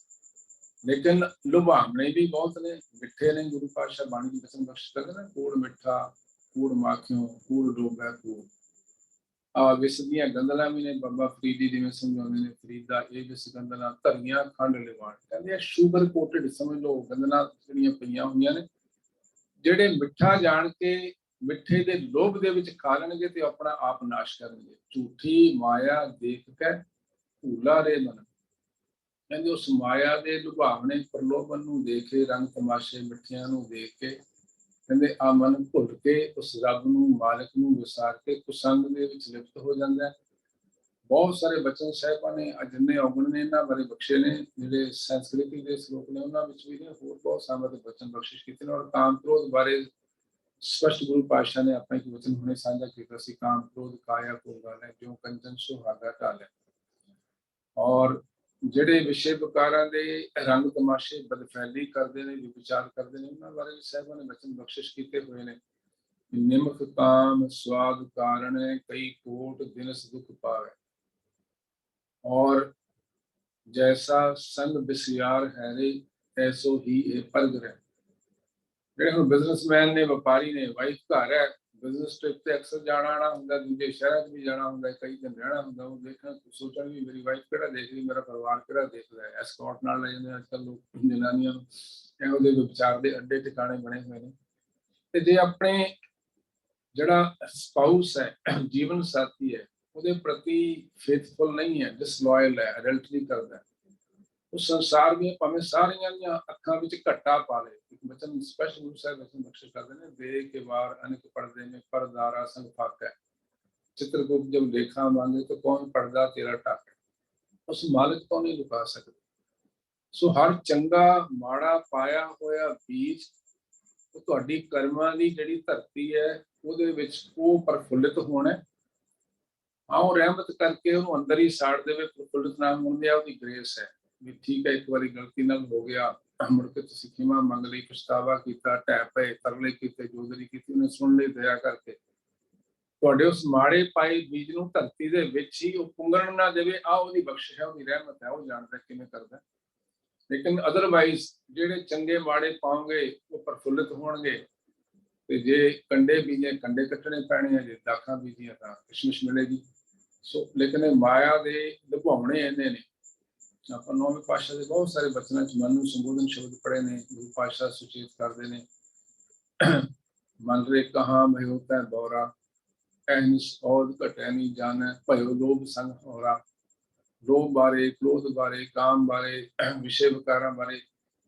ਲੇਕਿਨ ਲੁਭਾਵਣੇ ਵੀ ਬਹੁਤ ਨੇ, ਮਿੱਠੇ ਨੇ। ਗੁਰੂ ਪਾਤਸ਼ਾਹ ਬਾਣੀ ਦੀ ਕਸਮ ਬਖਸ਼ ਕਰਦੇ ਨੇ, ਕੂੜ ਮਿੱਠਾ ਕੂੜ ਮਾਖਿਓ ਕੂੜ ਡੋਬੈ ਕੂੜ। ਵਿਸ ਦੀਆਂ ਗੰਦਲਾਂ ਵੀ ਨੇ। ਬਾਬਾ ਫਰੀਦ ਜੀ ਜਿਵੇਂ ਸਮਝਾਉਂਦੇ ਨੇ, ਫਰੀਦਾ ਇਹ ਵਿਸ ਗੰਦਲਾਂ ਧਰੀਆਂ ਖੰਡ ਲਿਵਾਣ। ਕਹਿੰਦੇ ਆ ਸ਼ੂਗਰ ਕੋਟਡ ਸਮਝ ਲਓ ਗੰਦਲਾਂ ਜਿਹੜੀਆਂ ਪਈਆਂ ਹੋਈਆਂ ਨੇ, ਜਿਹੜੇ ਮਿੱਠਾ ਜਾਣ ਕੇ ਮਿੱਠੇ ਦੇ ਲੋਭ ਦੇ ਵਿੱਚ ਖਾ ਲੈਣਗੇ ਤੇ ਆਪਣਾ ਆਪ ਨਾਸ਼ ਕਰਨਗੇ। ਝੂਠੀ ਮਾਇਆ ਦੇਖ ਕੇ ਭੂਲਾ ਰੇ ਮਨ। ਕਹਿੰਦੇ ਉਸ ਮਾਇਆ ਦੇ ਲੁਭਾਵਣੇ ਪ੍ਰਲੋਭਨ ਨੂੰ ਦੇਖ ਕੇ, ਰੰਗ ਤਮਾਸ਼ੇ ਮਿੱਠਿਆਂ ਨੂੰ ਦੇਖ ਕੇ, ਕਹਿੰਦੇ ਆ ਮਨ ਭੁੱਲ ਕੇ ਉਸ ਰੱਬ ਨੂੰ, ਮਾਲਕ ਨੂੰ ਵਿਸਾਰ ਕੇ ਕੁਸੰਗ ਦੇ ਵਿੱਚ ਲਿਪਤ ਹੋ ਜਾਂਦਾ ਹੈ। ਬਹੁਤ ਸਾਰੇ ਬਚਨ ਸਾਹਿਬਾਂ ਨੇ ਜਿੰਨੇ ਔਗਣ ਨੇ ਇਹਨਾਂ ਬਾਰੇ ਬਖਸ਼ੇ ਨੇ, ਜਿਹੜੇ ਸੰਸਕ੍ਰਿਤੀ ਦੇ ਸ਼ਲੋਕ ਨੇ ਉਹਨਾਂ ਵਿੱਚ ਵੀ ਨੇ, ਹੋਰ ਬਹੁਤ ਸਾਰਾ ਦੇ ਬਚਨ ਬਖਸ਼ਿਸ਼ ਕੀਤੇ ਨੇ। ਔਰ ਕਾਮ ਕ੍ਰੋਧ ਬਾਰੇ स्पष्ट गुरु पातशाह ने अपने वचन हुणे साझा किया सी, काम क्रोध काया को गाले जो कंचन सुहागा ढाले। और ਜਿਹੜੇ ਵਿਸ਼ੇ ਵਿਕਾਰਾਂ ਦੇ ਰੰਗ ਤਮਾਸ਼ੇ ਬਦਫੈਲੀ ਕਰਦੇ ਨੇ, ਵਿਚਾਰ ਕਰਦੇ ਨੇ, ਉਹਨਾਂ ਬਾਰੇ ਵੀ ਸਾਹਿਬਾਂ ਨੇ ਬਚਨ ਬਖਸ਼ਿਸ਼ ਕੀਤੇ ਹੋਏ ਨੇ। ਨਿਮਖ ਕਾਮ ਸਵਾਦ ਕਾਰਨ ਕਈ ਕੋਟ ਦਿਨਸ ਦੁਖ ਪਾਵੇ, और जैसा संग बिसियार है रे ऐसो ही ए परग है। ਜਿਹੜੇ ਹੁਣ ਬਿਜ਼ਨਸਮੈਨ ਨੇ, ਵਪਾਰੀ ਨੇ, ਵਾਈਫ ਘਰ ਹੈ, ਬਿਜ਼ਨਸ ਟ੍ਰਿਪ ਤੇ ਅਕਸਰ ਜਾਣਾ ਆਣਾ ਹੁੰਦਾ, ਦੂਜੇ ਸ਼ਹਿਰਾਂ 'ਚ ਵੀ ਜਾਣਾ ਹੁੰਦਾ, ਕਈ ਦਿਨ ਰਹਿਣਾ ਹੁੰਦਾ, ਉਹ ਦੇਖਣ ਸੋਚਣ ਵੀ ਮੇਰੀ ਵਾਈਫ ਕਿਹੜਾ ਦੇਖ ਰਹੀ, ਮੇਰਾ ਪਰਿਵਾਰ ਕਿਹੜਾ ਦੇਖਦਾ ਹੈ। ਐਸਕੌਟ ਨਾਲ ਲੈ ਜਾਂਦੇ ਅੱਜ ਕੱਲ੍ਹ ਲੋਕ ਜਨਾਨੀਆਂ ਨੂੰ, ਇਹੋ ਜਿਹੇ ਵਿਚਾਰ ਦੇ ਅੱਡੇ ਟਿਕਾਣੇ ਬਣੇ ਹੋਏ ਨੇ। ਤੇ ਜੇ ਆਪਣੇ ਜਿਹੜਾ ਸਪਾਊਸ ਹੈ, ਜੀਵਨ ਸਾਥੀ ਹੈ, ਉਹਦੇ ਪ੍ਰਤੀ ਫੇਥਫੁਲ ਨਹੀਂ ਹੈ, ਡਿਸਲੋਇਲ ਹੈ, ਅਡਲਟਰੀ ਕਰਦਾ, ਉਹ ਸੰਸਾਰ ਦੀਆਂ ਭਾਵੇਂ ਸਾਰੀਆਂ ਦੀਆਂ ਅੱਖਾਂ ਵਿੱਚ ਘੱਟਾ ਪਾ ਲੇ। ਇੱਕ ਬਚਨ ਸਪੈਸ਼ਲ ਗੁਰੂ ਸਾਹਿਬ ਬਚਨ ਬਖਸ਼ਿਸ਼ ਕਰਦੇ ਨੇ, ਦੇ ਕੇ ਵਾਰ ਅਨੇਕ ਪੜਦੇ ਨੇ ਪਰਦਾਰਾ ਸੰਗ ਫਾਕੈ, चित्रगुप्त जब देखा मांगे तो कौन पर्दा तेरा ढाके। उस मालिक तो नहीं लुका सकते। सो हर चंगा माड़ा पाया होया बीज ਉਹ ਤੁਹਾਡੀ ਕਰਮਾਂ ਦੀ ਜਿਹੜੀ ਧਰਤੀ ਹੈ ਉਹਦੇ ਵਿੱਚ ਉਹ ਪ੍ਰਫੁੱਲਿਤ ਹੋਣਾ। ਆਓ ਰਹਿਮਤ ਕਰਕੇ ਉਹਨੂੰ ਅੰਦਰ ਹੀ ਸਾੜ ਦੇਵੇ, ਪ੍ਰਫੁੱਲਿਤ ਨਾ ਹੋਣ ਦਿਆ, ਉਹਦੀ ਗ੍ਰੇਸ ਹੈ ਵੀ ਠੀਕ ਹੈ, ਇੱਕ ਵਾਰੀ ਗਲਤੀ ਨਾਲ ਹੋ ਗਿਆ, ਮੁੜ ਕੇ ਤੁਸੀਂ ਖਿਮਾ ਮੰਗ ਲਈ, ਪਛਤਾਵਾ ਕੀਤਾ, ਢਹਿ ਪਏ, ਤਰਲੇ ਕੀਤੇ, ਜੋਦਰੀ ਕੀਤੀ, ਉਹਨੇ ਸੁਣ ਲਈ ਦਇਆ ਕਰਕੇ। ਤੁਹਾਡੇ ਉਸ ਮਾੜੇ ਪਾਏ ਬੀਜ ਨੂੰ ਧਰਤੀ ਦੇ ਵਿੱਚ ਹੀ ਉਹ ਪੁੰਗਰਨ ਨਾ ਦੇਵੇ, ਆ ਉਹਦੀ ਬਖਸ਼ਿਸ਼ ਹੈ, ਉਹਦੀ ਰਹਿਮਤ ਹੈ, ਉਹ ਜਾਣਦਾ ਕਿਵੇਂ ਕਰਦਾ। ਲੇਕਿਨ ਅਦਰਵਾਈਜ਼ ਜਿਹੜੇ ਚੰਗੇ ਮਾੜੇ ਪਾਓਗੇ ਉਹ ਪ੍ਰਫੁੱਲਿਤ ਹੋਣਗੇ, ਤੇ ਜੇ ਕੰਡੇ ਬੀਜੇ ਕੰਡੇ ਕੱਟਣੇ ਪੈਣੇ ਆ, ਜੇ ਦਾਖਾਂ ਬੀਜੀਆਂ ਤਾਂ ਕਿਸ਼ਮਿਸ਼ ਮਿਲੇਗੀ। ਸੋ ਲੇਕਿਨ ਇਹ ਮਾਇਆ ਦੇ ਲੁਭਾਉਣੇ ਇੰਨੇ ਨੇ। ਆਪਾਂ ਨੌਵੇਂ ਪਾਤਸ਼ਾਹ ਦੇ ਬਹੁਤ ਸਾਰੇ ਬਚਨਾਂ 'ਚ ਮਨ ਨੂੰ ਸੰਬੋਧਨ ਸ਼ਬਦ ਪੜ੍ਹੇ ਨੇ। ਗੁਰੂ ਪਾਤਸ਼ਾਹ ਸੁਚੇਤ ਕਰਦੇ ਨੇ, ਮਨ ਰੇ ਕਹਾਂ ਭਇਓ ਤੈ ਬੌਰਾ, ਐਨਿਸ ਔਦ ਘਟੈ ਨੀ ਜਾਣੈ, ਭਇਓ ਲੋਭ ਸੰਗ ਹੋਰਾ। ਲੋਭ ਬਾਰੇ, ਕ੍ਰੋਧ ਬਾਰੇ, ਕਾਮ ਬਾਰੇ, ਵਿਸ਼ੇ ਵਿਕਾਰਾਂ ਬਾਰੇ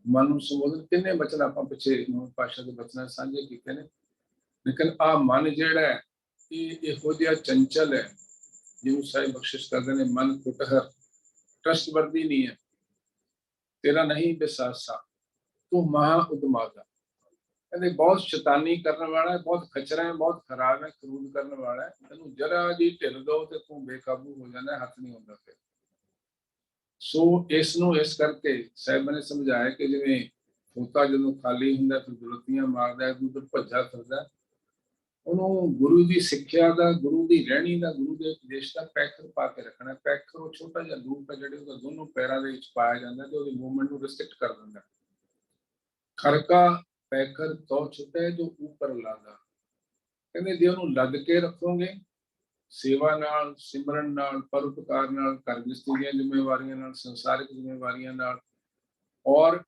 ਮਨ ਨੂੰ ਸੰਬੋਧਨ ਕਿੰਨੇ ਬਚਨ ਆਪਾਂ ਪਿੱਛੇ ਨੌਵੇਂ ਪਾਤਸ਼ਾਹ ਦੇ ਬਚਨਾਂ ਸਾਂਝੇ ਕੀਤੇ ਨੇ। ਲੇਕਿਨ ਆਹ ਮਨ ਜਿਹੜਾ ਹੈ ਇਹ ਇਹੋ ਜਿਹਾ ਚੰਚਲ ਹੈ, ਜਿਹਨੂੰ ਸਾਹਿਬ ਬਖਸ਼ਿਸ਼ ਕਰਦੇ ਨੇ, ਮਨ ਕੁਟਹਰ, ਟਰਸਟਵਰਦੀ ਨਹੀਂ ਹੈ, ਤੇਰਾ ਨਹੀਂ ਵਿਸਾਸਾ, ਤੂੰ ਮਹਾ ਉਦਮਾਦਾ। ਕਹਿੰਦੇ ਬਹੁਤ ਸ਼ੈਤਾਨੀ ਕਰਨ ਵਾਲਾ ਹੈ, ਬਹੁਤ ਖਚਰਾ ਹੈ, ਬਹੁਤ ਖਰਾਬ ਹੈ, ਕਰੂਰ ਕਰਨ ਵਾਲਾ ਹੈ। ਤੈਨੂੰ ਜਰਾ ਜੀ ਢਿੱਲ ਦੋ ਤੇ ਤੂੰ ਬੇਕਾਬੂ ਹੋ ਜਾਂਦਾ, ਹੱਥ ਨਹੀਂ ਹੁੰਦਾ ਫਿਰ। ਸੋ ਇਸ ਨੂੰ ਇਸ ਕਰਕੇ ਸਾਹਿਬਾਂ ਨੇ ਸਮਝਾਇਆ ਕਿ ਜਿਵੇਂ ਖੋਤਾ ਜਦੋਂ ਖਾਲੀ ਹੁੰਦਾ ਫਿਰ ਦੁਲਤੀਆਂ ਮਾਰਦਾ, ਦੁੱਧ ਭੱਜਾ ਫਿਰਦਾ, ਉਹਨੂੰ ਗੁਰੂ ਦੀ ਸਿੱਖਿਆ ਦਾ, ਗੁਰੂ ਦੀ ਰਹਿਣੀ ਦਾ, ਗੁਰੂ ਦੇ ਉਪਦੇਸ਼ ਦਾ ਪੈਕਰ ਪਾ ਕੇ ਰੱਖਣਾ। ਪੈਕਰ ਉਹ ਛੋਟਾ ਜਿਹਾ ਲੂਪ ਹੈ ਜਿਹੜੇ ਉਹਦਾ ਦੋਨੋਂ ਪੈਰਾਂ ਦੇ ਵਿੱਚ ਪਾਇਆ ਜਾਂਦਾ ਤੇ ਉਹਦੀ ਮੂਵਮੈਂਟ ਨੂੰ ਰਿਸਟ੍ਰਿਕਟ ਕਰ ਦਿੰਦਾ। ਖਰਕਾ ਪੈਕਰ ਤੋਂ ਛੁੱਟੇ ਜੋ ਉੱਪਰ ਲਾਦਾ। ਕਹਿੰਦੇ ਜੇ ਉਹਨੂੰ ਲੱਦ ਕੇ ਰੱਖੋਗੇ ਸੇਵਾ ਨਾਲ, ਸਿਮਰਨ ਨਾਲ, ਪਰਉਪਕਾਰ ਨਾਲ, ਘਰ ਗ੍ਰਸਤੀ ਦੀਆਂ ਜ਼ਿੰਮੇਵਾਰੀਆਂ ਨਾਲ, ਸੰਸਾਰਿਕ ਜ਼ਿੰਮੇਵਾਰੀਆਂ ਨਾਲ, ਔਰ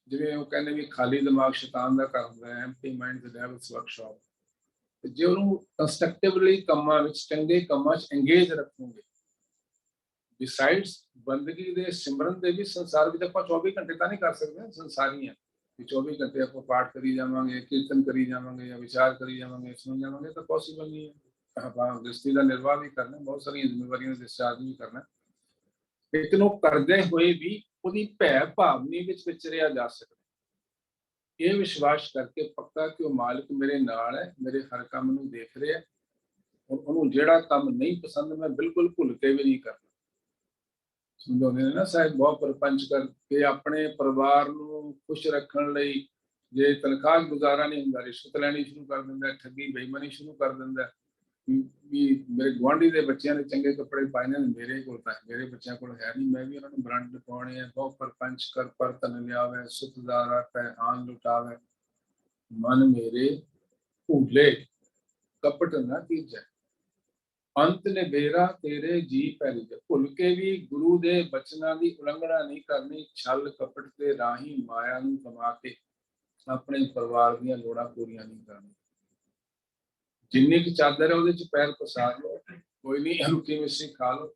ਜਿਵੇਂ ਉਹ ਕਹਿੰਦੇ ਵੀ ਖਾਲੀ ਦਿਮਾਗ ਸ਼ੈਤਾਨ ਦਾ ਘਰ ਹੁੰਦਾ ਹੈ, ਐਮਪਟੀ ਮਾਈਂਡ ਦ ਡੈਵਲਸ ਵਰਕਸ਼ਾਪ। ਜੇ ਉਹਨੂੰ ਕੰਸਟਰਕਟਿਵਲੀ ਕੰਮਾਂ ਵਿੱਚ, ਚੰਗੇ ਕੰਮਾਂ 'ਚ ਇੰਗੇਜ ਰੱਖੋਗੇ, ਬਿਸਾਈਡਸ ਬੰਦਗੀ ਦੇ, ਸਿਮਰਨ ਦੇ ਵੀ, ਸੰਸਾਰ ਵਿੱਚ ਆਪਾਂ 24 ਘੰਟੇ ਤਾਂ ਨਹੀਂ ਕਰ ਸਕਦੇ ਸੰਸਾਰੀ ਹਾਂ ਕਿ 24 ਘੰਟੇ ਆਪਾਂ ਪਾਠ ਕਰੀ ਜਾਵਾਂਗੇ, ਕੀਰਤਨ ਕਰੀ ਜਾਵਾਂਗੇ ਜਾਂ ਵਿਚਾਰ ਕਰੀ ਜਾਵਾਂਗੇ, ਸੁਣ ਜਾਵਾਂਗੇ, ਤਾਂ ਪੋਸੀਬਲ ਨਹੀਂ ਹੈ। ਆਪਾਂ ਗ੍ਰਸਤੀ ਦਾ ਨਿਰਵਾਹ ਵੀ ਕਰਨਾ, ਬਹੁਤ ਸਾਰੀਆਂ ਜ਼ਿੰਮੇਵਾਰੀਆਂ ਦਾ ਡਿਸਚਾਰਜ ਵੀ ਕਰਨਾ, ਲੇਕਿਨ ਉਹ ਕਰਦੇ ਹੋਏ ਵੀ ਉਹਦੀ ਭੈ ਭਾਵਨੀ ਵਿੱਚ ਵਿਚਰਿਆ ਜਾ ਸਕਦਾ। ਇਹ ਵਿਸ਼ਵਾਸ ਕਰਕੇ ਪੱਕਾ ਕਿ ਉਹ ਮਾਲਕ ਮੇਰੇ ਨਾਲ ਹੈ, ਮੇਰੇ ਹਰ ਕੰਮ ਨੂੰ ਦੇਖ ਰਿਹਾ, ਉਹਨੂੰ ਜਿਹੜਾ ਕੰਮ ਨਹੀਂ ਪਸੰਦ ਮੈਂ ਬਿਲਕੁਲ ਭੁੱਲ ਕੇ ਵੀ ਨਹੀਂ ਕਰਨਾ। ਸਮਝਾਉਂਦੇ ਨੇ ਨਾ ਸਾਹਿਬ, ਬਹੁਤ ਪ੍ਰਪੰਚ ਕਰਕੇ ਆਪਣੇ ਪਰਿਵਾਰ ਨੂੰ ਖੁਸ਼ ਰੱਖਣ ਲਈ ਜੇ ਤਨਖਾਹ ਗੁਜ਼ਾਰਾ ਨਹੀਂ ਹੁੰਦਾ, ਰਿਸ਼ਵਤ ਲੈਣੀ ਸ਼ੁਰੂ ਕਰ ਦਿੰਦਾ, ਠੱਗੀ ਬੇਈਮਾਨੀ ਸ਼ੁਰੂ ਕਰ ਦਿੰਦਾ ਵੀ ਮੇਰੇ ਗੁਆਂਢੀ ਦੇ ਬੱਚਿਆਂ ਨੇ ਚੰਗੇ ਕੱਪੜੇ ਪਾਏ ਨੇ, ਮੇਰੇ ਕੋਲ ਤਾਂ ਮੇਰੇ ਬੱਚਿਆਂ ਕੋਲ ਹੈ ਨਹੀਂ, ਮੈਂ ਵੀ ਉਹਨਾਂ ਨੂੰ ਬ੍ਰਾਂਡ ਪਾਉਣੇ ਆ। ਬਹੁਤ ਪ੍ਰਪੰਚ ਕਰ ਪਰ ਤਨ ਲਿਆਵੇ, ਸੁਖਦਾਰਾ ਪੈ ਆਨ ਲੁਟਾਵੇ, ਮਨ ਮੇਰੇ ਭੂਲੇ ਕਪਟ ਨਾ ਕੀਜੈ, ਅੰਤ ਨੇ ਬੇਰਾ ਤੇਰੇ ਜੀ ਪੈਰੀ। ਭੁੱਲ ਕੇ ਵੀ ਗੁਰੂ ਦੇ ਬਚਨਾਂ ਦੀ ਉਲੰਘਣਾ ਨਹੀਂ ਕਰਨੀ, ਛਲ ਕਪਟ ਦੇ ਰਾਹੀਂ ਮਾਇਆ ਨੂੰ ਕਮਾ ਕੇ ਆਪਣੇ ਪਰਿਵਾਰ ਦੀਆਂ ਲੋੜਾਂ ਪੂਰੀਆਂ ਨਹੀਂ ਕਰਨੀਆਂ। ਜਿੰਨੀ ਕੁ ਚਾਦਰ ਹੈ ਉਹਦੇ ਚ ਪੈਰ ਪਸਾਰ ਲਓ, ਕੋਈ ਨਹੀਂ, ਹਲਕੀ ਮਿੱਸੀ ਖਾ ਲਓ,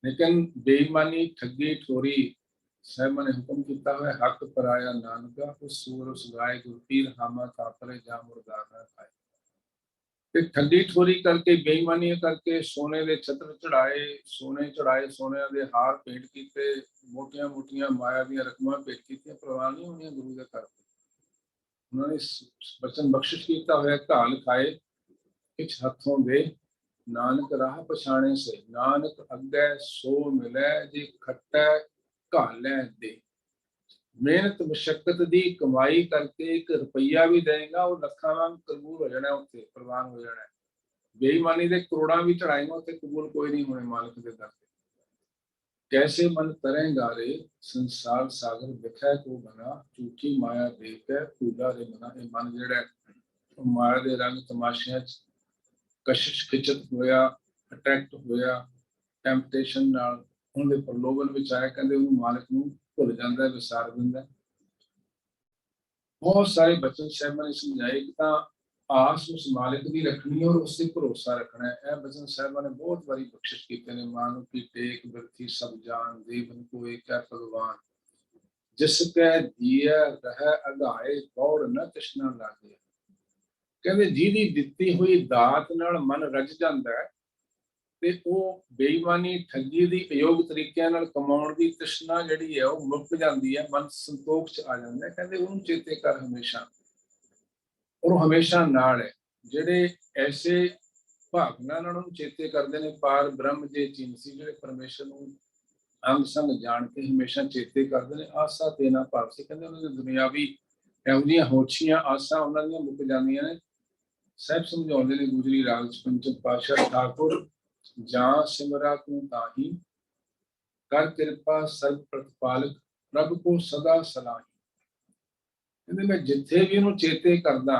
ਲੇਕਿਨ ਬੇਈਮਾਨੀ, ਠੱਗੀ, ਠੋਰੀ, ਸਾਹਿਬਾਂ ਨੇ ਹੁਕਮ ਕੀਤਾ ਹੋਇਆ, ਹੱਕ ਪਰਾਇਆ ਨਾਨਕਾ, ਉਸ ਸੂਰ ਉਸ ਗਾਏ, ਗੁਰ ਪੀਰ ਹਾਮਾ ਥਾਪਰੇ ਜਾ ਮੁਰਦਾਰ ਨਾ ਖਾਏ। ਤੇ ਠੱਗੀ ਠੋਰੀ ਕਰਕੇ, ਬੇਈਮਾਨੀ ਕਰਕੇ ਸੋਨੇ ਦੇ ਛਤਰ ਚੜਾਏ, ਸੋਨੇ ਚੜਾਏ, ਸੋਨਿਆਂ ਦੇ ਹਾਰ ਭੇਂਟ ਕੀਤੇ, ਮੋਟੀਆਂ ਮੋਟੀਆਂ ਮਾਇਆ ਦੀਆਂ ਰਕਮਾਂ ਭੇਟ ਕੀਤੀਆਂ, ਪ੍ਰਵਾਨ ਨਹੀਂ ਹੋਣੀਆਂ ਗੁਰੂ ਦੇ ਘਰ। ਉਹਨਾਂ ਨੇ ਬਚਨ ਬਖਸ਼ਿਸ਼ ਕੀਤਾ ਹੋਇਆ, ਘਾਲ ਖਾਏ ਕਿਛ ਹੱਥੋਂ ਦੇ, ਨਾਨਕ ਰਾਹ ਪਛਾਣੇ ਸੇ, ਨਾਨਕ ਅੱਗੇ ਸੋ ਮਿਲੈ, ਜੇ ਖੱਟੈ ਘਾਲੈ ਦੇ। ਮਿਹਨਤ ਮੁਸ਼ੱਕਤ ਦੀ ਕਮਾਈ ਕਰਕੇ 1 ਰੁਪਈਆ ਵੀ ਦੇਗਾ, ਉਹ ਲੱਖਾਂ ਵਾਂਗ ਕਬੂਲ ਹੋ ਜਾਣਾ, ਉੱਥੇ ਪ੍ਰਵਾਨ ਹੋ ਜਾਣਾ। ਬੇਈਮਾਨੀ ਦੇ ਕਰੋੜਾਂ ਵੀ ਚੜਾਏਗਾ, ਉੱਥੇ ਕਬੂਲ ਕੋਈ ਨਹੀਂ ਹੋਣੇ ਮਾਲਕ ਦੇ ਦਰ ਤੇ। कैसे मन तरेंगा रे, संसार सागर दिखै को बना, झूठी माया देख फूला रे मना। ये मन जिहड़ा माया दे रंग तमाशियां च कशिश खिचत होया, अटैक्ट होया, टैंपटेशन नाल उहदे प्रलोभन विच आया, कहंदे उहनूं मालिक नूं भुल जांदा, विसार दिंदा। बहुत सारे बचन साहिबां ने समझाए कि तां आस उस मालिक की रखनी है और उससे भरोसा रखना है। यह बचन साहिबां ने बहुत बारी बख्शिश कीते ने। मानो की टेक बिरथी सब जान, देवन को एक है भगवान, जिसकै दिया रह अगाए, दौड़ न तृष्णा लागे। कहते जिहदी दित्ती हुई दात नाल मन रज जांदा है ते ਉਹ ਬੇਈਮਾਨੀ, ਠੱਗੀ ਦੀ ਅਯੋਗ ਤਰੀਕਿਆਂ ਨਾਲ ਕਮਾਉਣ ਦੀ ਤ੍ਰਿਸ਼ਨਾ ਜਿਹੜੀ ਹੈ ਉਹ ਮੁੱਕ ਜਾਂਦੀ ਹੈ, ਮਨ ਸੰਤੋਖ ਚ ਆ ਜਾਂਦਾ ਹੈ। ਕਹਿੰਦੇ ਉਹਨੂੰ ਚੇਤੇ ਕਰ ਹਮੇਸ਼ਾ, और हमेशा नाल है। जेडे ऐसे भावना नाल उहनूं चेते करते हैं, पार ब्रह्म जे चिंसी, जेडे परमेश्वर नूं अंग संग जान के हमेशा चेते करते हैं, आसा तेना भाव से। कहते उन्होंने दुनियावी इहो जिहियां होछियां आसा उन्हां दीयां मुक जांदियां ने। साहिब समझाउंदे ने गुजरी राग च पंचम पातशाह, ठाकुर जां सिमरा तूं ताही, कर कृपा सर्व प्रतिपालक, प्रभ को सदा सलाही। कहते मैं जिथे भी उन्होंने चेते करदा,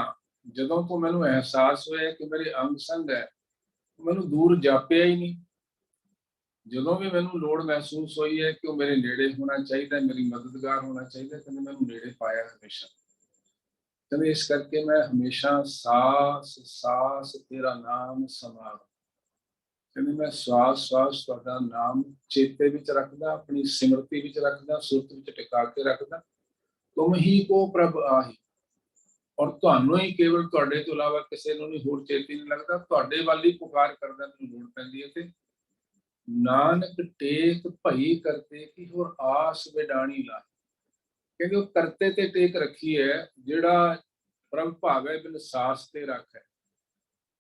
जदों तो मैनू एहसास होया कि मेरे अंग संग है, मैनू दूर जापिया ही नहीं। जदों भी मैनू लोड़ महसूस हुई है कि वह मेरे नेड़े होना चाहिए, मेरी मददगार होना चाहिए, कहते मैनू नेड़े पाया हमेशा। कहते इस करके मैं हमेशा सास सास तेरा नाम समार, कहते मैं श्वास श्वास तुहाडा नाम चेते विच रखदा, अपनी सिमरती विच रखदा, सुरत विच टिका के रखदा। तुम ही को प्रभ आही, और तुहानू ही केवल तुहाडे तो इलावा किसी नूं नहीं होर चेते नहीं लगता, तुहाडे वल ही पुकार करदा मैनूं लोड़ पैंदी है। ते नानक टेक भई करते की होर आस बेडाणी ला। कहंदे ओह करते ते टेक रखी है, जिहड़ा प्रभ भावे बिन सास ते रख है।